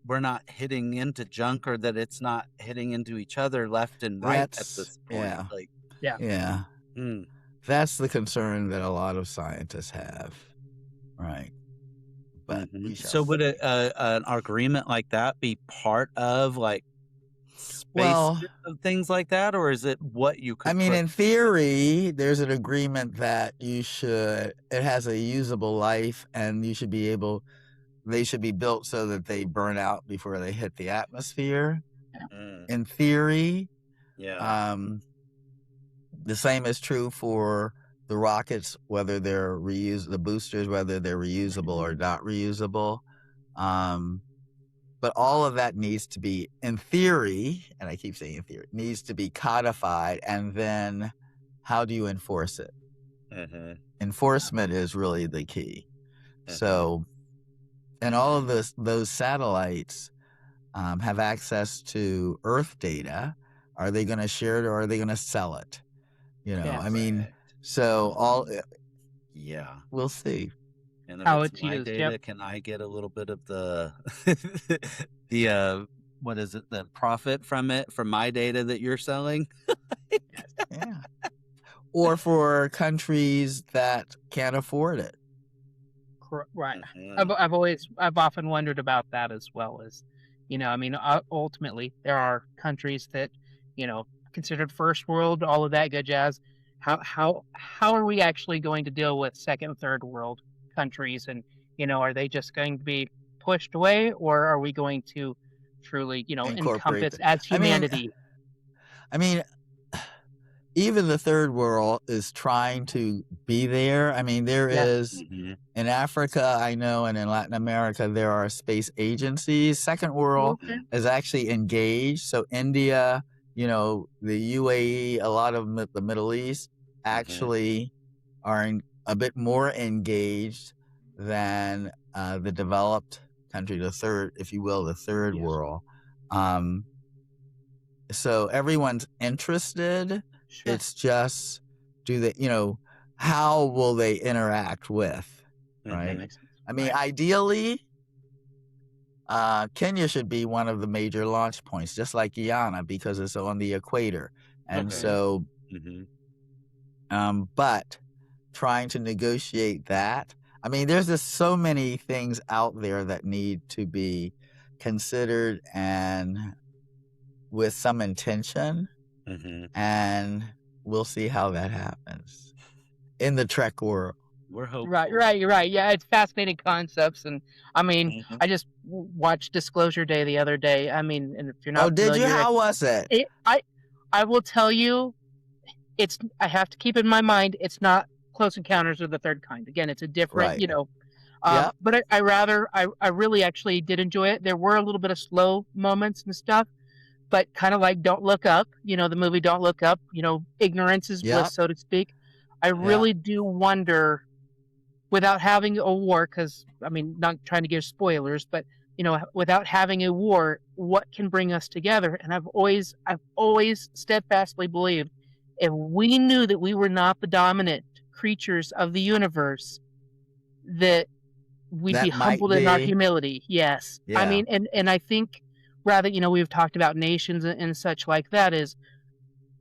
we're not hitting into junk, or that it's not hitting into each other left and right at this point. Yeah. That's the concern that a lot of scientists have, right? But so would an agreement like that be part of, like, space Well, things like that, or is it what you could? I mean, put- in theory, there's an agreement that it has a usable life, and they should be built so that they burn out before they hit the atmosphere. Mm, In theory, yeah. the same is true for the rockets, whether they're the boosters, whether they're reusable or not reusable. But all of that needs to be, in theory, and I keep saying in theory, needs to be codified. And then how do you enforce it? Mm-hmm. Enforcement is really the key. Mhm. So, and all of those satellites have access to Earth data. Are they going to share it or are they going to sell it? Yeah. I mean, Right. so Yeah. we'll see. And if How it's it's my used, data, yep. can I get a little bit of the the what is it? The profit from my data that you're selling? Yeah. Or for countries that can't afford it. Right. Mhm. I've often wondered about that as well. As I mean, ultimately there are countries that considered first world, all of that good jazz. How are we actually going to deal with second and third world countries? And are they just going to be pushed away, or are we going to truly Incorporate encompass it. as humanity? I mean, even the third world is trying to be there. I mean, there Yeah. is Mhm. in Africa, I know, and in Latin America, there are space agencies. Second world Okay. is actually engaged. So India, the UAE, a lot of the Middle East actually are a bit more engaged than the developed country, the third, if you will, the third Yes. world. So everyone's interested. Sure. It's just, how will they interact with, That right? makes sense. I mean, Right. ideally, Kenya should be one of the major launch points, just like Guyana, because it's on the equator. And Okay. so, Mhm. but trying to negotiate that, I mean, there's just so many things out there that need to be considered and with some intention. Mhm. And we'll see how that happens in the Trek world. We're hopeful. Right. You're right. Yeah, it's fascinating concepts, and I mean, Mhm. I just watched Disclosure Day the other day. I mean, and if you're Oh, not did you? familiar, How was it? I will tell you, I have to keep in my mind, it's not Close Encounters of the Third Kind. Again, it's a different, Right. Yep. But I really actually did enjoy it. There were a little bit of slow moments and stuff, but kind of like Don't Look Up, the movie Don't Look Up. Ignorance is Yep. bliss, so to speak. I really do wonder, without having a war, because I mean, not trying to give spoilers, but without having a war, what can bring us together? And I've always steadfastly believed, if we knew that we were not the dominant creatures of the universe, that we'd be That might humbled in our be. humility. Yes. I Yeah. mean, and I think, rather, we've talked about nations and such like that, is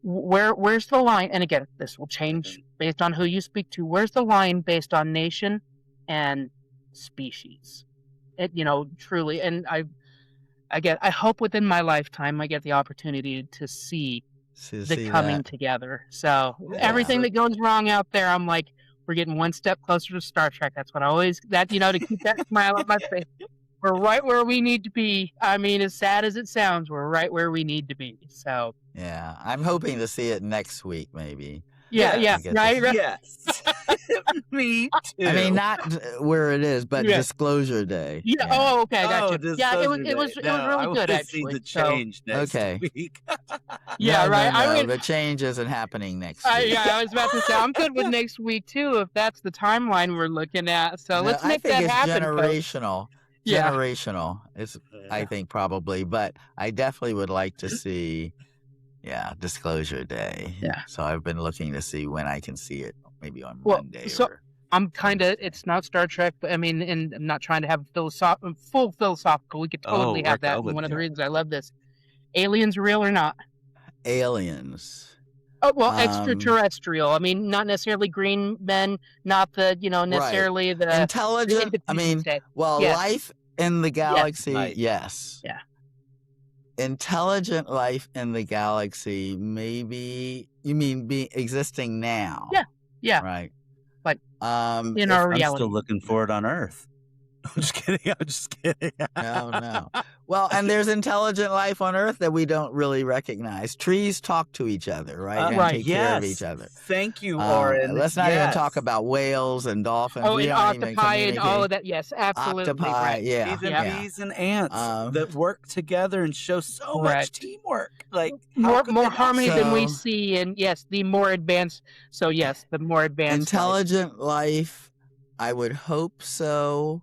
where's the line? And again, this will change based on who you speak to. Where's the line based on nation and species? Truly. And I hope within my lifetime I get the opportunity to see To the see coming that. together. So Yeah. everything that goes wrong out there, I'm like, we're getting one step closer to Star Trek. That's what I always, to keep that smile on my face. We're right where we need to be. I mean, as sad as it sounds, we're right where we need to be. So Yeah. I'm hoping to see it next week, maybe. yeah, Yes. right. Yes. Me too. I mean, not where it is, but Yeah. Disclosure Day. Yeah. Oh, okay, I got Oh, you. Yeah, it was Disclosure Day. No, really I good, wanna see actually. the change next Okay. week. Yeah, No, right. I no, mean, the change isn't happening next week. yeah, I was about to say, I'm good with next week too, if that's the timeline we're looking at. So No, let's I make think that it's happen, Coach. generational. Yeah. Generational. It's, I think, probably, but I definitely would like to see, Disclosure Day. Yeah. So I've been looking to see when I can see it, maybe on Well, Monday so or. I'm it's not Star Trek, but I mean, and I'm not trying to have full philosophical. We could totally Oh, we're have that. And going one of the there. reasons I love this, aliens real or not? Aliens. Oh, well, extraterrestrial. I mean, not necessarily green men, not the, necessarily the Intelligent. I mean, say. well, Yes. life in the galaxy, Life. yes. Yeah. intelligent life in the galaxy, maybe you mean existing now, Yeah. right? Like in If our I'm reality. still looking for it on Earth. I'm just kidding. I'm just kidding. no. Well, and there's intelligent life on Earth that we don't really recognize. Trees talk to each other, right? And Right. take care of each Yes. other. Thank you, Oren. Let's not even talk Yes. about whales and dolphins. Oh, We and don't even octopi and all communicate. of that. Yes, absolutely. Octopi, Right. yeah, Even Yeah. bees and ants Um, that work together and show so much Correct. teamwork. Like how could More they not harmony show? than we see, and yes, the more advanced. So yes, the more advanced life. Intelligent life, I would hope so.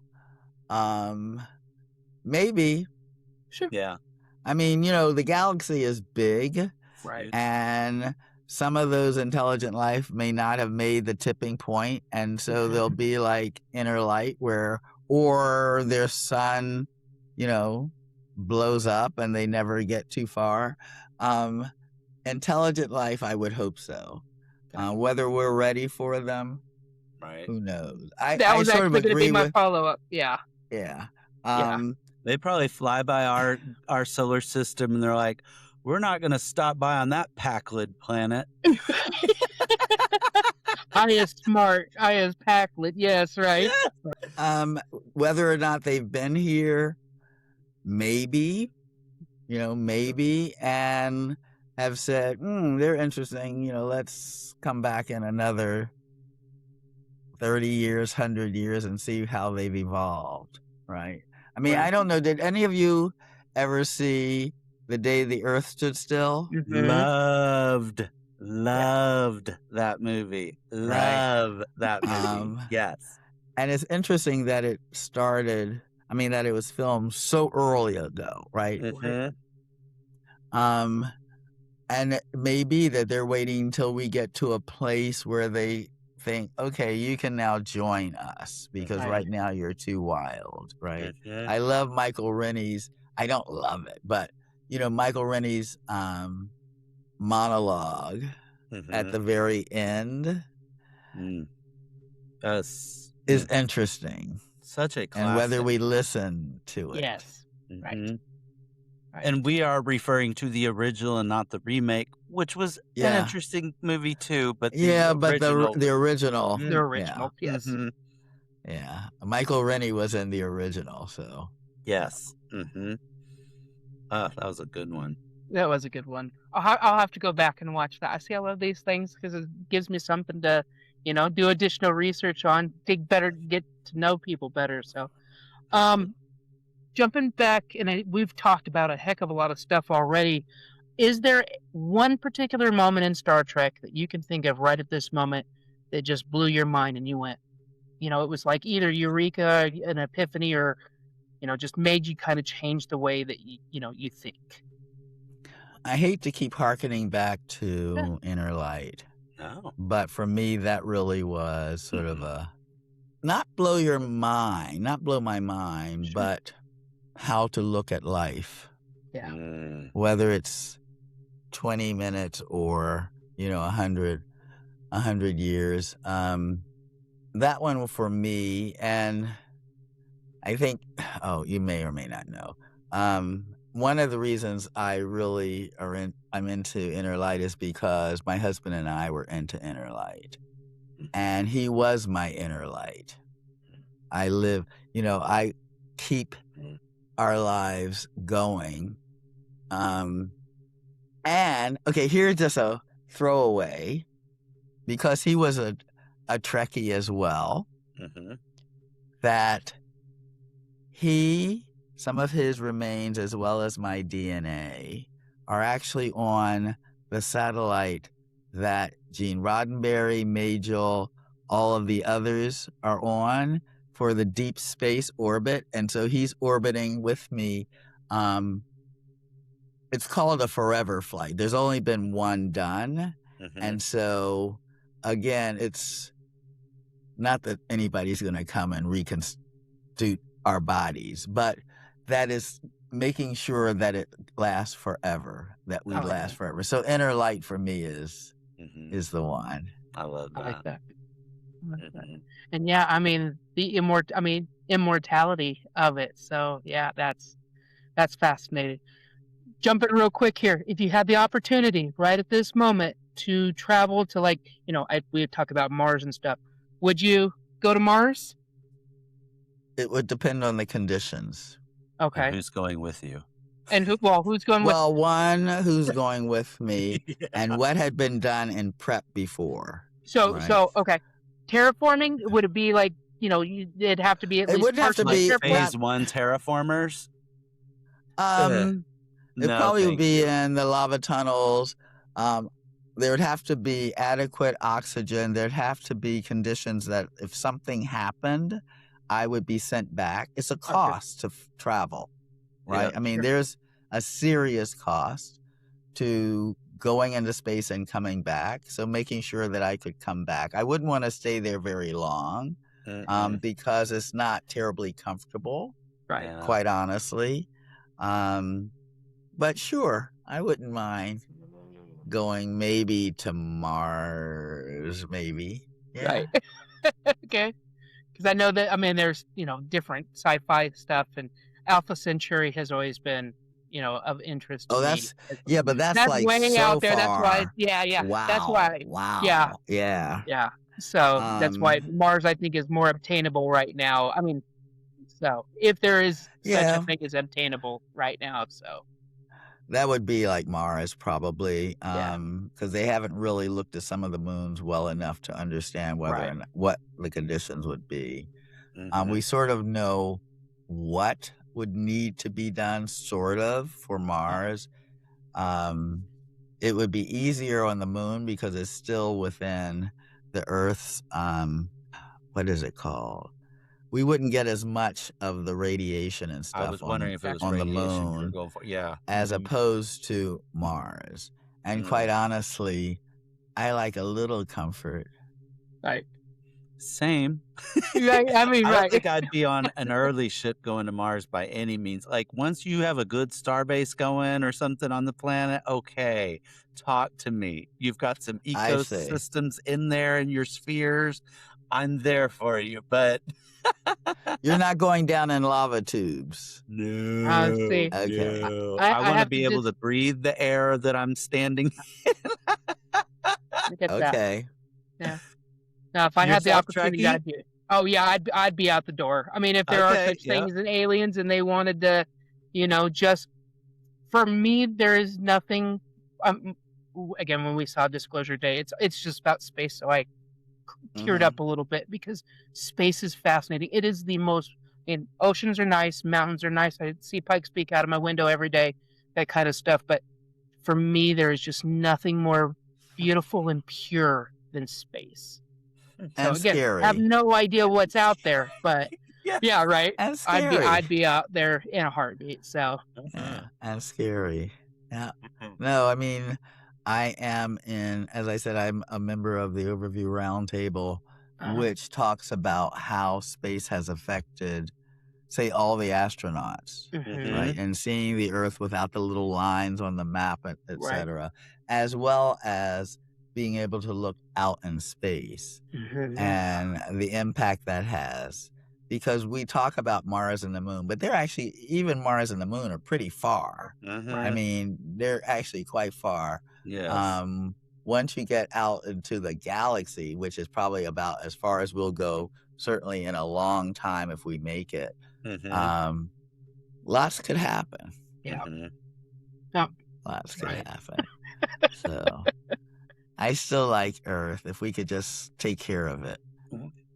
Maybe. Sure. Yeah. I mean, the galaxy is big, Right. and some of those intelligent life may not have made the tipping point, and so they'll be like inner light or their sun, blows up and they never get too far. Intelligent life, I would hope so. Whether we're ready for them, Right. who knows? That I was sort of actually going to agree be my with. follow-up. Yeah. Yeah. Yeah. They probably fly by our solar system and they're like, we're not going to stop by on that Packlid planet. I is smart. I is Packlet. Yes, right. Whether or not they've been here, maybe, and have said, they're interesting, let's come back in another 30 years, 100 years and see how they've evolved, right? I mean, I don't know, did any of you ever see The Day the Earth Stood Still? Loved that movie. Love that movie. Yes. And it's interesting that it was filmed so early ago, right? And it may be that they're waiting until we get to a place where they think, okay, you can now join us because right now you're too wild, right? I love Michael Rennie's, I don't love it, but Michael Rennie's monologue at the very end is interesting. Such a classic. And whether we listen to it. Yes. Right. And we are referring to the original and not the remake, which was an interesting movie too. But the original. The original. The original, yes. Yeah. Michael Rennie was in the original, so. Yes. That was a good one. That was a good one. I'll have to go back and watch that. I see, I love these things because it gives me something to, do additional research on, get to know people better. So, jumping back, and we've talked about a heck of a lot of stuff already. Is there one particular moment in Star Trek that you can think of right at this moment that just blew your mind and you went, it was like either eureka, an epiphany, or, just made you kind of change the way that you think? I hate to keep hearkening back to Inner Light. No. But for me, that really was sort of not blow my mind, but how to look at life. Yeah. Whether it's 20 minutes or, 100 years. That one for me, and I think, you may or may not know. One of the reasons I'm into Inner Light is because my husband and I were into Inner Light, and he was my inner light. I keep our lives going. And okay, here's just a throwaway, because he was a Trekkie as well, that some of his remains, as well as my DNA, are actually on the satellite that Gene Roddenberry, Majel, all of the others are on for the deep space orbit. And so he's orbiting with me. It's called a forever flight. There's only been one done. And so, again, it's not that anybody's going to come and reconstitute our bodies, but that is making sure that it lasts forever, that we last forever. So Inner Light for me is the one. I love that. I like that. And yeah, I mean, the immortality of it. So yeah, that's fascinating. jump in real quick here. If you had the opportunity right at this moment to travel to, like, we talk about Mars and stuff, would you go to Mars? It would depend on the conditions. And Okay. who's going with you? And who's going with? Well, one, who's going with me, Yeah. and what had been done in prep before. So right? okay. Terraforming, would it be like, it'd have to be at It least wouldn't have to partially be terraformed? Phase 1 terraformers? It No, probably would thank be you. in the lava tunnels. There would have to be adequate oxygen. There'd have to be conditions that if something happened, I would be sent back. It's a cost to travel, right? Yeah, I mean, sure. there's a serious cost to going into space and coming back. So making sure that I could come back. I wouldn't want to stay there very long because it's not terribly comfortable, Right. Yeah. quite honestly. But sure, I wouldn't mind going maybe to Mars, maybe. Yeah. Right. Okay. Because I know that, there's, different sci-fi stuff, and Alpha Centauri has always been, of interest to Oh, me. but that's That's like way so out there. That's why, far. yeah. Wow. That's why, Wow. yeah. Yeah. So that's why Mars, I think, is more obtainable right now. So if there is such Yeah. a thing as obtainable right now, so. That would be like Mars, probably, Yeah. because they haven't really looked at some of the moons well enough to understand whether Right. or not, what the conditions would be. Mhm. We sort of know what would need to be done, sort of, for Mars. It would be easier on the moon because it's still within the Earth's, what is it called? We wouldn't get as much of the radiation and I stuff was wondering if it was on the radiation you were moon going for. Yeah. as opposed to Mars. And quite honestly, I like a little comfort. Right. Same. Right. I I don't right. think I'd be on an early ship going to Mars by any means. Like, once you have a good starbase going or something on the planet, okay, talk to me. You've got some I see. ecosystems in there in your spheres. I'm there for you, but You're not going down in lava tubes. no. See. Okay. No. I I want to have be to able to breathe the air that I'm standing. Look at that. Okay. Now, if I had the Yourself, opportunity, Trekkie? I'd be out the door. If there are Okay, such yeah. things as aliens and they wanted to, just for me, there is nothing. Again, when we saw Disclosure Day, it's just about space. So I teared up a little bit because space is fascinating. It is the most. Oceans are nice, mountains are nice. I see Pikes Peak out of my window every day, that kind of stuff. But for me, there is just nothing more beautiful and pure than space. And So again, scary. I have no idea what's out there, but Yes. yeah, right. And scary. I'd be out there in a heartbeat. So Yeah, and scary. Yeah. Mhm. No, I mean, I am as I said, I'm a member of the Overview Roundtable, which talks about how space has affected, say, all the astronauts, right? And seeing the Earth without the little lines on the map, et cetera, as well as being able to look out in space and the impact that has. Because we talk about Mars and the moon, but they're actually, even Mars and the moon are pretty far. I mean, they're actually quite far. Yes. Once you get out into the galaxy, which is probably about as far as we'll go, certainly in a long time if we make it, lots could happen. yeah, Lots could Right. happen. So I still like Earth if we could just take care of it.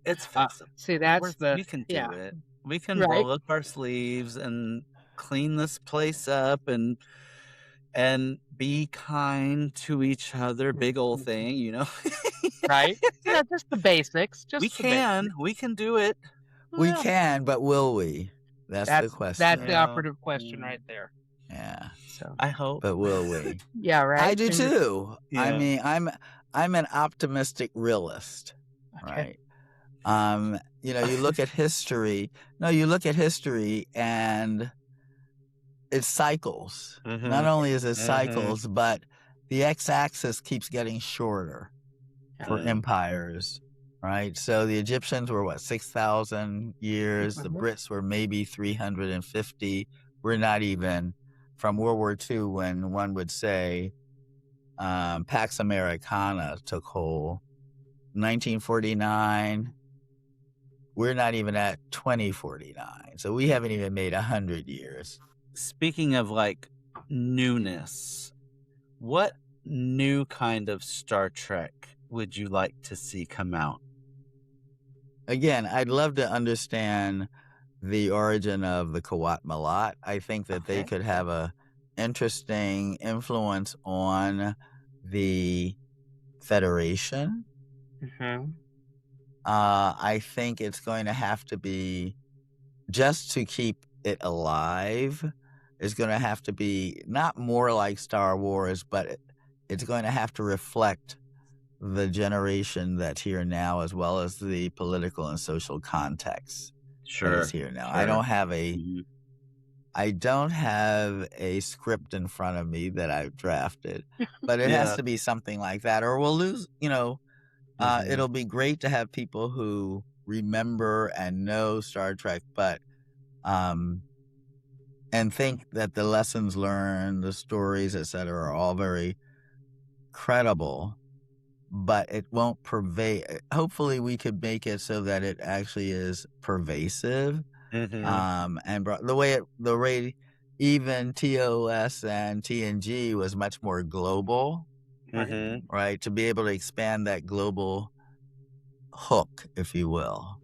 It's fixable. see that's We can do yeah. it. We can Right. roll up our sleeves and clean this place up and be kind to each other. Big old thing, you know. right. Yeah, just the basics. Just We the basics. can do it. We Yeah. can, but will we? That's the question. That's the Yeah. operative question right there. Yeah, So I hope. but will we? yeah, right. I do And- too. I Yeah. mean, I'm an optimistic realist, Okay. right? You look at history. No, you look at history and it cycles. Not only is it cycles, but the x-axis keeps getting shorter for empires, right? So the Egyptians were 6,000 years. The Brits were maybe 350. We're not even from World War II, when one would say Pax Americana took hold. 1949, we're not even at 2049. So we haven't even made 100 years. Speaking of like newness, what new kind of Star Trek would you like to see come out? Again, I'd love to understand the origin of the Qowat Milat. I think that they could have a interesting influence on the Federation. Mm-hmm. I think it's going to have to be, just to keep it alive, is going to have to be not more like Star Wars, but it's going to have to reflect the generation that's here now, as well as the political and social context that is here now. I don't have a script in front of me that I've drafted, but it has to be something like that, or we'll lose, it'll be great to have people who remember and know Star Trek, but and think that the lessons learned, the stories, etc., are all very credible, but it won't pervade. Hopefully we could make it so that it actually is pervasive. And the way even TOS and TNG was much more global, right? To be able to expand that global hook, if you will.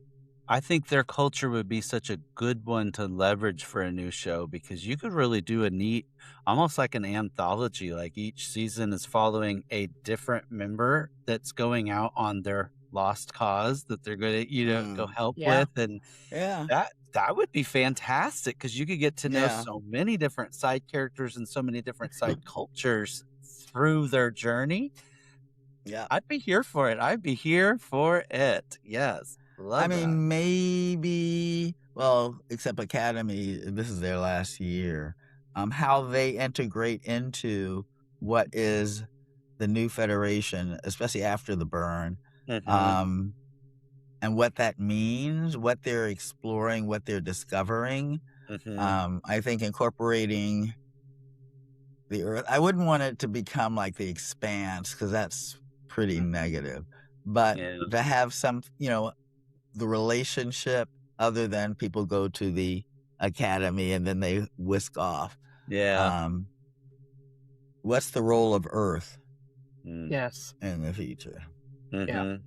I think their culture would be such a good one to leverage for a new show, because you could really do a neat, almost like an anthology. Like each season is following a different member that's going out on their lost cause that they're going to, go help with. And that would be fantastic, because you could get to know so many different side characters and so many different side cultures through their journey. Yeah. I'd be here for it. Yes. Love that. Maybe, except Academy, this is their last year, how they integrate into what is the new Federation, especially after the burn, and what that means, what they're exploring, what they're discovering. I think incorporating the Earth, I wouldn't want it to become like The Expanse, because that's pretty negative, but to have some, the relationship, other than people go to the academy and then they whisk off. What's the role of Earth? Yes. In the future. Yeah.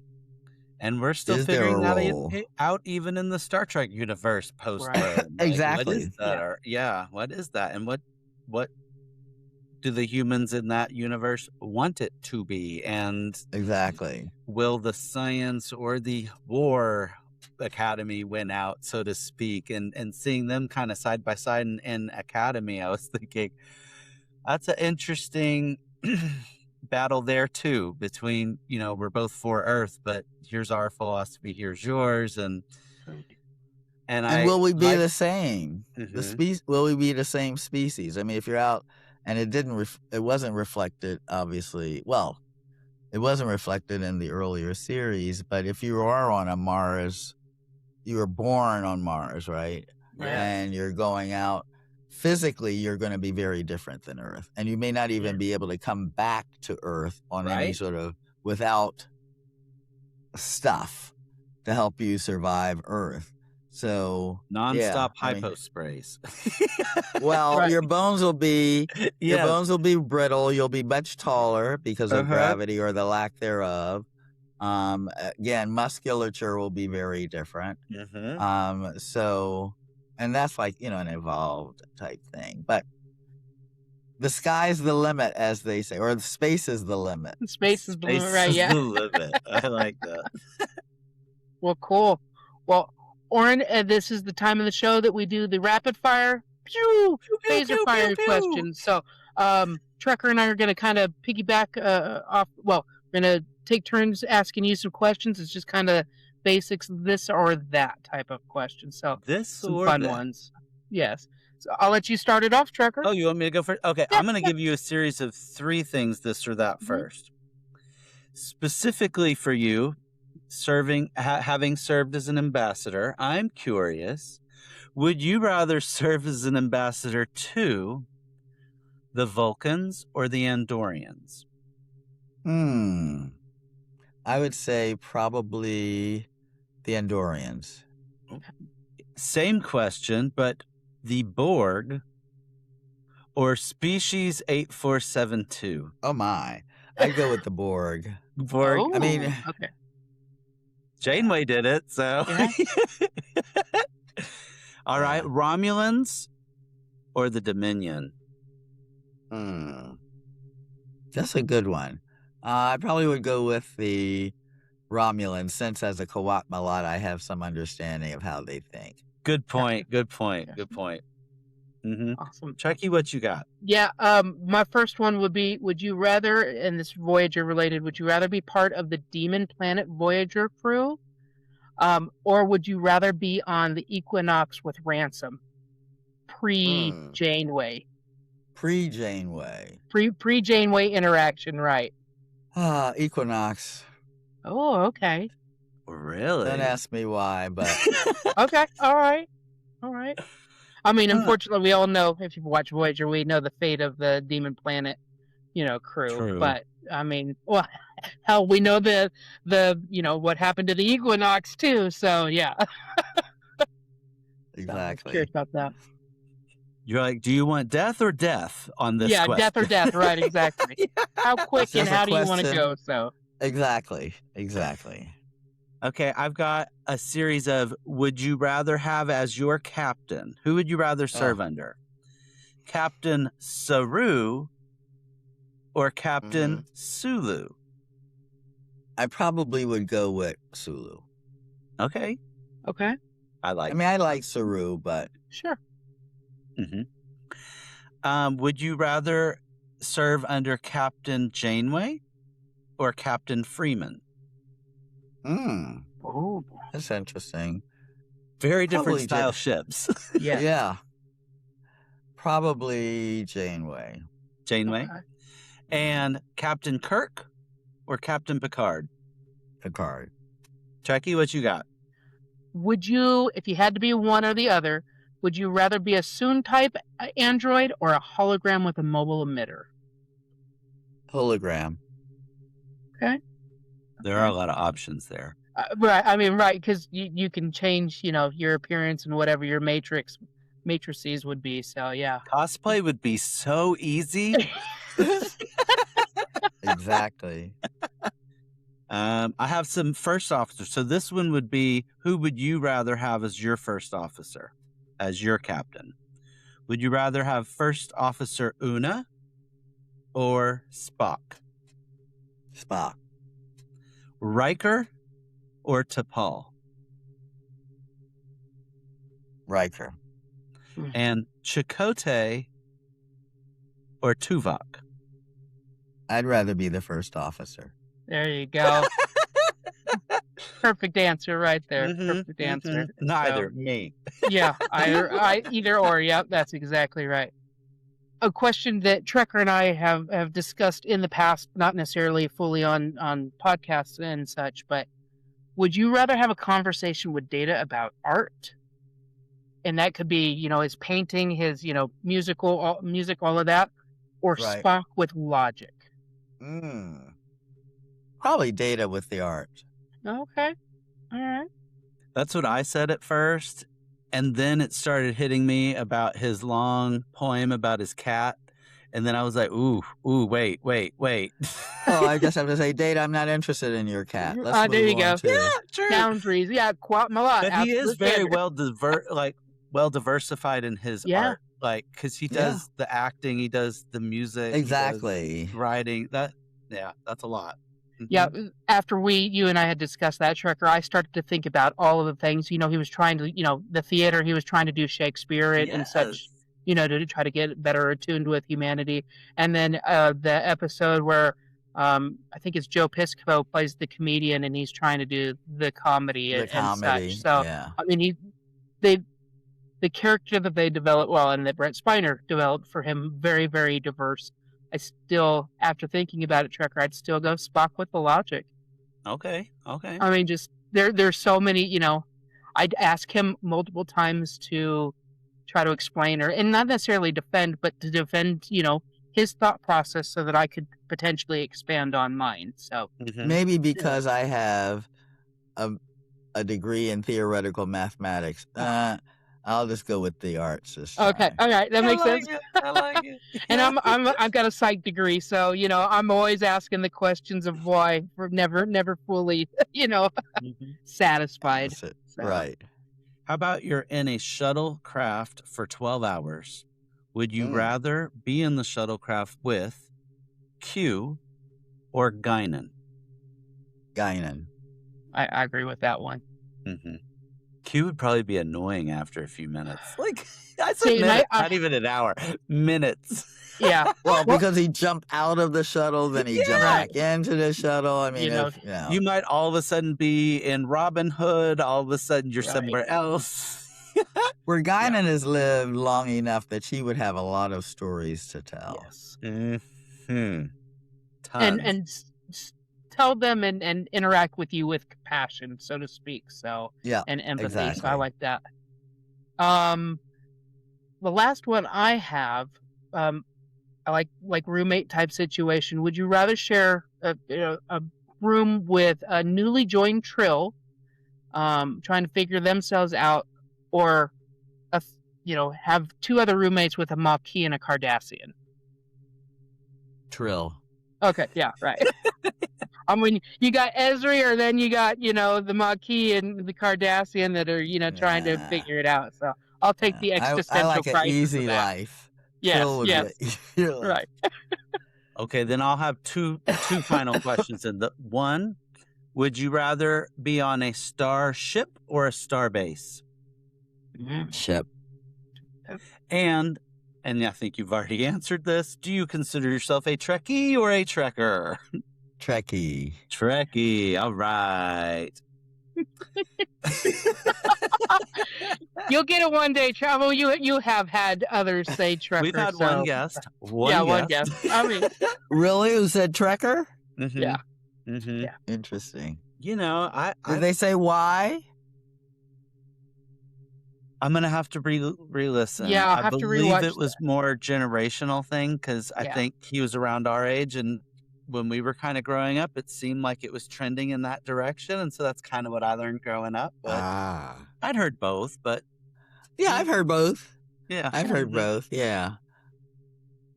And we're still figuring that out even in the Star Trek universe post-burn. Exactly. What is that? What is that? And what do the humans in that universe want it to be? And exactly, will the science or the war academy win out, so to speak? And seeing them kind of side by side in academy, I was thinking that's an interesting battle there too, between, we're both for Earth, but here's our philosophy, here's yours. And will we be the same? Will we be the same species? I mean, if you're out and it wasn't reflected, obviously. Well, it wasn't reflected in the earlier series, but if you are on a Mars, you were born on Mars, right? And you're going out, physically, you're going to be very different than Earth. And you may not even be able to come back to Earth on any sort of, without stuff to help you survive Earth. So nonstop hypo sprays. Your bones will be brittle. You'll be much taller because of gravity or the lack thereof. Again, musculature will be very different. So, and that's like, an evolved type thing. But the sky's the limit, as they say, or the space is the limit. Space is the limit, right? Yeah. The limit. I like that. Well, cool. Well, Oren, this is the time of the show that we do the rapid fire phaser fire questions. So, Trekker and I are going to kind of piggyback off. Well, we're going to take turns asking you some questions. It's just kind of basics, this or that type of question. So, some fun ones. Yes. So I'll let you start it off, Trekker. Oh, you want me to go first? Okay, I'm going to give you a series of 3 things, this or that first. Specifically for you, having served as an ambassador, I'm curious, would you rather serve as an ambassador to the Vulcans, or the Andorians? I would say probably the Andorians. Same question, but the Borg or Species 8472? Oh my. I'd go with the Borg. Borg. Oh, I mean, okay. Janeway did it, so. Yeah. All right, Romulans or the Dominion? That's a good one. I probably would go with the Romulans, since as a Qowat Milat, I have some understanding of how they think. Good point. Good point. Yeah. Good point. Mm-hmm. Awesome. Trekkie, what you got? Yeah, my first one would be, would you rather, and this Voyager related, would you rather be part of the Demon Planet Voyager crew? Or would you rather be on the Equinox with Ransom? Pre-Janeway. Pre-Janeway. Pre-Janeway interaction, right. Equinox. Oh, okay. Really? Don't ask me why, but Okay, all right. I mean, unfortunately, we all know, if you've watched Voyager, we know the fate of the Demon Planet, crew. True. But, I mean, well, hell, we know the what happened to the Equinox, too. So, yeah. exactly. So I was curious about that. You're like, do you want death or death on this Yeah, question? death or death, right, exactly. How quick It's and just a how do you want to question. go? So, Exactly. Okay, I've got a series of would you rather have as your captain? Who would you rather serve under? Captain Saru or Captain Sulu? I probably would go with Sulu. Okay, okay, I like. I mean, I like Saru, but sure. Would you rather serve under Captain Janeway or Captain Freeman? Oh, That's interesting. Very different Probably style Jan- ships. yeah. Yeah. Probably Janeway. Janeway. Okay. And Captain Kirk or Captain Picard? Picard. Trekkie, what you got? Would you, if you had to be one or the other, would you rather be a Soon type android or a hologram with a mobile emitter? Hologram. Okay. There are a lot of options there. Right. I mean, right, because you can change, your appearance and whatever your matrices would be. So, yeah. Cosplay would be so easy. Exactly. I have some first officers. So this one would be, who would you rather have as your first officer, as your captain? Would you rather have First Officer Una or Spock? Spock. Riker or T'Pol? Riker. And Chakotay or Tuvok? I'd rather be the first officer. There you go. Perfect answer right there. Perfect answer. Neither, So, me. yeah, either or. Yep, that's exactly right. A question that Trekker and I have discussed in the past, not necessarily fully on podcasts and such, but would you rather have a conversation with Data about art? And that could be, his painting, his, music, all of that, or Right. Spock with logic. Probably Data with the art. Okay. All right. That's what I said at first. And then it started hitting me about his long poem about his cat. And then I was like, ooh, wait. Oh, I guess I have to say, Data, I'm not interested in your cat. Let's There move you go. on to- Yeah, true. Boundaries. Yeah, Qowat Milat. But he is absolute very standard. well diversified in his art. Like, because he does the acting, he does the music, he does Exactly. writing. That's a lot. Yeah, after you and I had discussed that, Trekker, I started to think about all of the things, he was trying to, the theater, he was trying to do Shakespeare and such, to try to get better attuned with humanity. And then the episode where I think it's Joe Piscopo plays the comedian and he's trying to do the comedy and such. So, yeah. I mean, the character that they developed, and that Brent Spiner developed for him, very, very diverse. I still, after thinking about it, Trekker, I'd still go Spock with the logic. Okay. I mean, just there's so many, I'd ask him multiple times to try to explain and not necessarily defend, but to defend, his thought process so that I could potentially expand on mine. So Mhm. Maybe because I have a degree in theoretical mathematics. I'll just go with the arts this time. okay, all right, that makes sense. I like it. And I've got a psych degree, so I'm always asking the questions of why. We're never fully Mhm. satisfied. That's it. So. Right. How about you're in a shuttlecraft for 12 hours? Would you rather be in the shuttlecraft with Q or Guinan? Guinan. I agree with that one. Mm-hmm. Q would probably be annoying after a few minutes. Like, I said See, minutes, not even an hour. Minutes. Yeah. Well, because he jumped out of the shuttle, then he jumped back into the shuttle. I mean, You might all of a sudden be in Robin Hood. All of a sudden you're somewhere else. Where Guinan has lived long enough that she would have a lot of stories to tell. Yes. Mm-hmm. And tell them and interact with you with compassion, so to speak. So and empathy. Exactly. So I like that. The last one I have, I like roommate type situation. Would you rather share a room with a newly joined Trill, trying to figure themselves out, or have two other roommates with a Maquis and a Cardassian? Trill. Okay, yeah, right. I mean, you got Ezri, or then you got the Maquis and the Cardassian that are trying to figure it out. So I'll take the existential I like an crisis easy of that. life. Yes. Right. Okay, then I'll have two final questions. And the one, would you rather be on a starship or a star base? Ship. And I think you've already answered this. Do you consider yourself a Trekkie or a Trekker? Trekkie. Trekkie. All right. You'll get a one-day travel. You have had others say Trekker. We've had one guest. One guest. I mean, really? Who said Trekker? Mm-hmm. Yeah. Mm-hmm. Yeah. Interesting. Did they say why? I'm gonna have to re-listen. Yeah, I'll have to believe rewatch it was more generational thing because I Yeah. think he was around our age, and when we were kind of growing up, it seemed like it was trending in that direction, and so that's kind of what I learned growing up. But I'd heard both, but yeah, I've heard both. Yeah, I've heard both. Yeah.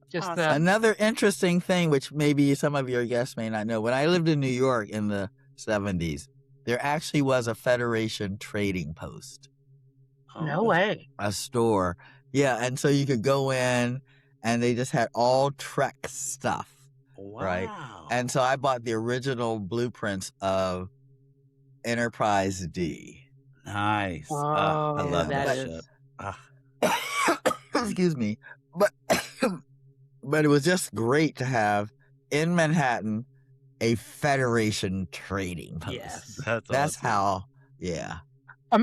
Just another interesting thing, which maybe some of your guests may not know. When I lived in New York in the 70s, there actually was a Federation trading post. No way. A store. Yeah, and so you could go in and they just had all Trek stuff. Wow. Right? And so I bought the original blueprints of Enterprise D. Nice. Oh, I love that is- ship. Excuse me. But it was just great to have in Manhattan a Federation trading post. Yes. That's awesome. how, yeah.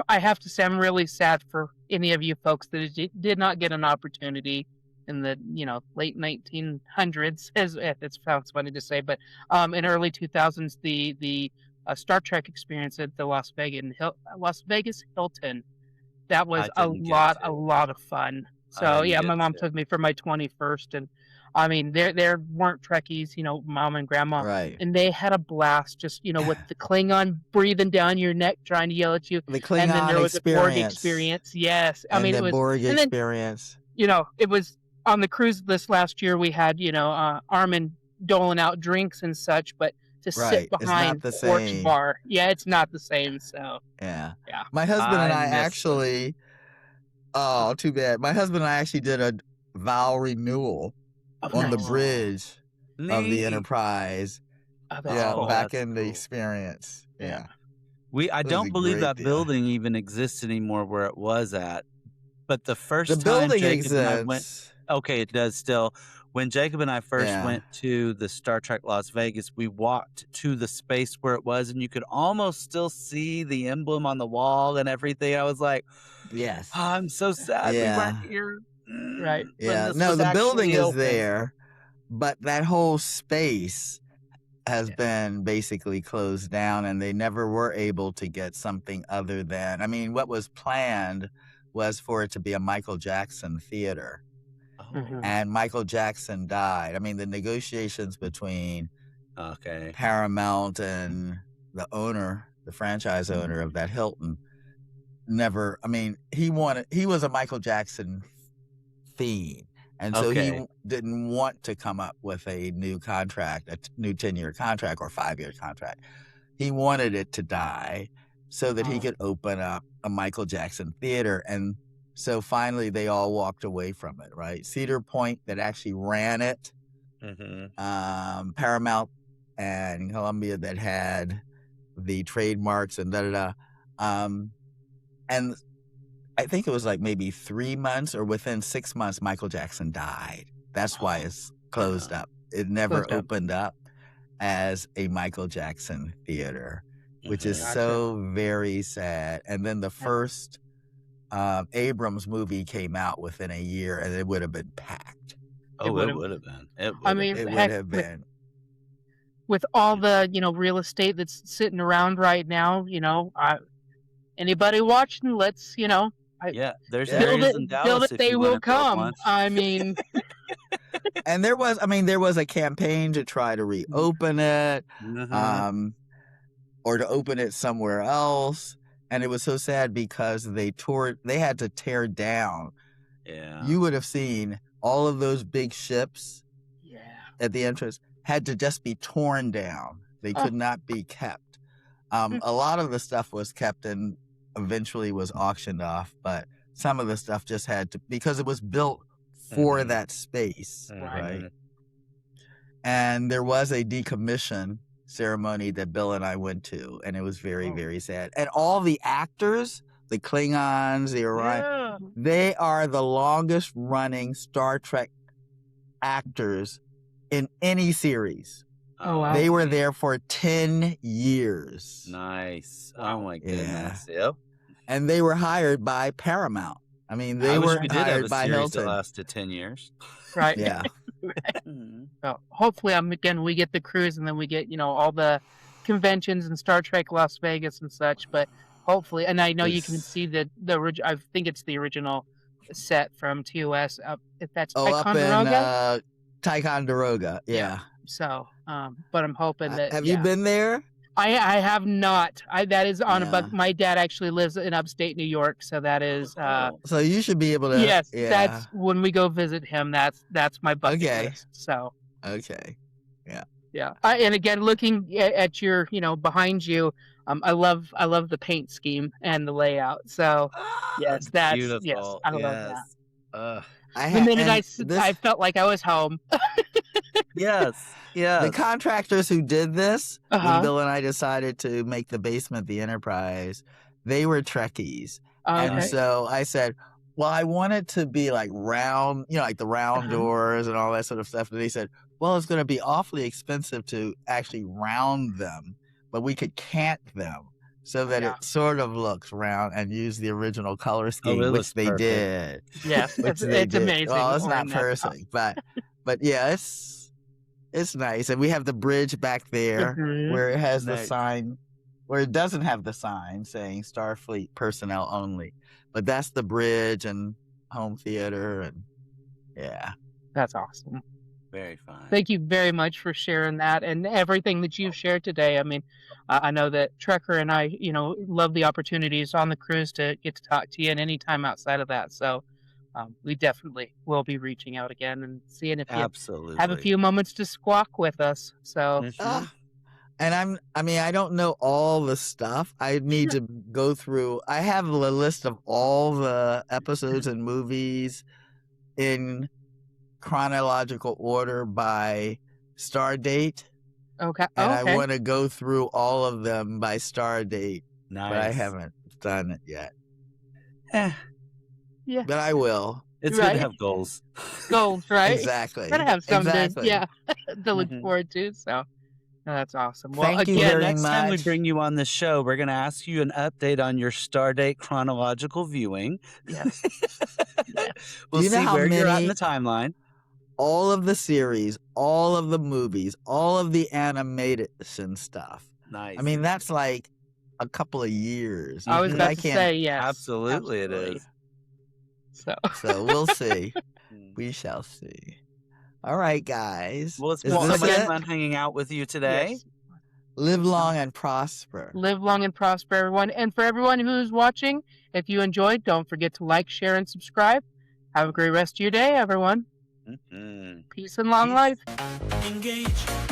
I have to say I'm really sad for any of you folks that did not get an opportunity in the late 1900s, as it sounds funny to say, but in early 2000s, the Star Trek experience at the Las Vegas Hilton, that was a lot of fun. So yeah, my mom took me for my 21st, and I mean there weren't Trekkies, mom and grandma, Right. and they had a blast just with the Klingon breathing down your neck trying to yell at you. The Klingon and then there was experience. a Borg experience. Yes, I mean the it was Borg and then, experience. it was on the cruise this last year. We had Armin doling out drinks and such, but to sit behind the porch same. bar, it's not the same. So Yeah. Yeah. My husband and I missed actually. Oh, too bad. My husband and I actually did a vow renewal on the nice. bridge of the Neat. Enterprise. Oh, that's Yeah, cool. back that's in the cool. experience. Yeah. I It was don't a believe great that deal. building even exists anymore where it was at. But the first The time building Jacob and I went, exists. okay, it does still. When Jacob and I first Yeah. went to the Star Trek Las Vegas, we walked to the space where it was, and you could almost still see the emblem on the wall and everything. I was like, Yes. oh, I'm so sad we weren't here. Right. when Yeah. this No, was the building actually is open. there, but that whole space has been basically closed down, and they never were able to get something other than, I mean, what was planned was for it to be a Michael Jackson theater. Mhm. and Michael Jackson died. I mean, the negotiations between Okay. Paramount and the owner, the franchise owner of that Hilton, never. I mean, he was a Michael Jackson fiend, and so he Okay. didn't want to come up with a new contract, a new 10-year contract or 5-year contract. He wanted it to die so that he could open up a Michael Jackson theater. And so finally they all walked away from it, right? Cedar Point, that actually ran it, Paramount and Columbia, that had the trademarks and and I think it was like maybe 3 months or within 6 months, Michael Jackson died. That's why it's closed up. It never Closed up. opened up as a Michael Jackson theater, which is Gotcha. so very sad. And then the first Abrams movie came out within a year, and it would have been packed. Oh, it would've- would have been. It I would mean, It would heck, have been. with all the real estate that's sitting around right now, anybody watching, let's yeah. There's Yeah. build areas it, in build Dallas it. if They you will want to build come. one. I mean, And there was a campaign to try to reopen it, Mhm. or to open it somewhere else. And it was so sad because they had to tear down. Yeah. You would have seen all of those big ships yeah. at the entrance had to just be torn down. They could not be kept. A lot of the stuff was kept and eventually was auctioned off, but some of the stuff just had to, because it was built for Mhm. that space, right? Mhm. And there was a decommission ceremony that Bill and I went to, and it was very, very sad. And all the actors, the Klingons, the Orion, Yeah. they are the longest running Star Trek actors in any series. Oh, wow. They were there for 10 years. Nice. Wow. Oh my Yeah. goodness. Yep. And they were hired by Paramount. I mean, they I wish we weren't did have a hired by series that Hilton. lasted 10 years. Right. Yeah. Mhm. So hopefully, we get the cruise, and then we get all the conventions and Star Trek Las Vegas and such. But hopefully, and I know you can see the I think it's the original set from TOS up. If that's Oh, up Ticonderoga. in Ticonderoga. Yeah. So, but I'm hoping that. Have you been there? I have not. That is on Yeah. my dad actually lives in upstate New York, so that is. Oh. So you should be able to. Yes, Yeah. that's when we go visit him. That's my bucket Okay. list. So. Okay. Yeah, and again, looking at your, behind you, I love the paint scheme and the layout. So, yes, that's Beautiful. yes, I love that. Yes. Ugh. The minute I felt like I was home. Yes. The Yes. contractors who did this, when Uh-huh. Bill and I decided to make the basement the Enterprise, they were Trekkies. And Okay. so I said, well, I want it to be like round, like the round Uh-huh. doors and all that sort of stuff. And they said, well, it's going to be awfully expensive to actually round them, but we could cant them so that Yeah. it sort of looks round and use the original color scheme, it which looks they perfect. did. Yes, Which it's they did. amazing. Well, it's Oren, not that's perfect, but yeah, it's nice. And we have the bridge back there Mhm. where it has the Nice. sign, where it doesn't have the sign saying Starfleet personnel only, but that's the bridge and home theater. And yeah. That's awesome. Very fine. Thank you very much for sharing that and everything that you've shared today. I mean, I know that Trekker and I, love the opportunities on the cruise to get to talk to you, and any time outside of that. So we definitely will be reaching out again and seeing if you Absolutely. have a few moments to squawk with us. So Mhm. And I don't know all the stuff. I need to go through. I have a list of all the episodes and movies in chronological order by star date. okay, And okay. I want to go through all of them by star date, Nice. but I haven't done it yet. Eh, Yeah, But I will. it's good Right. to have goals. goals, right? Exactly. Gotta have something Exactly. to look Mhm. forward to. So no, that's awesome. Well, Thank you again, very Next time we much. bring you on the show, we're going to ask you an update on your Stardate chronological viewing. yes. We'll Do you know see how where you're at in many- the timeline. All of the series, all of the movies, all of the animation stuff. Nice. I mean, that's like a couple of years. I was Mhm. about I to can't- say yes. Absolutely it is. So So we'll see. Mm. We shall see. All right, guys. Well, it's Is been so this much it? fun hanging out with you today. Yes. Live long and prosper. Live long and prosper, everyone. And for everyone who's watching, if you enjoyed, don't forget to like, share, and subscribe. Have a great rest of your day, everyone. Mhm. Peace and long Peace. life. Engage.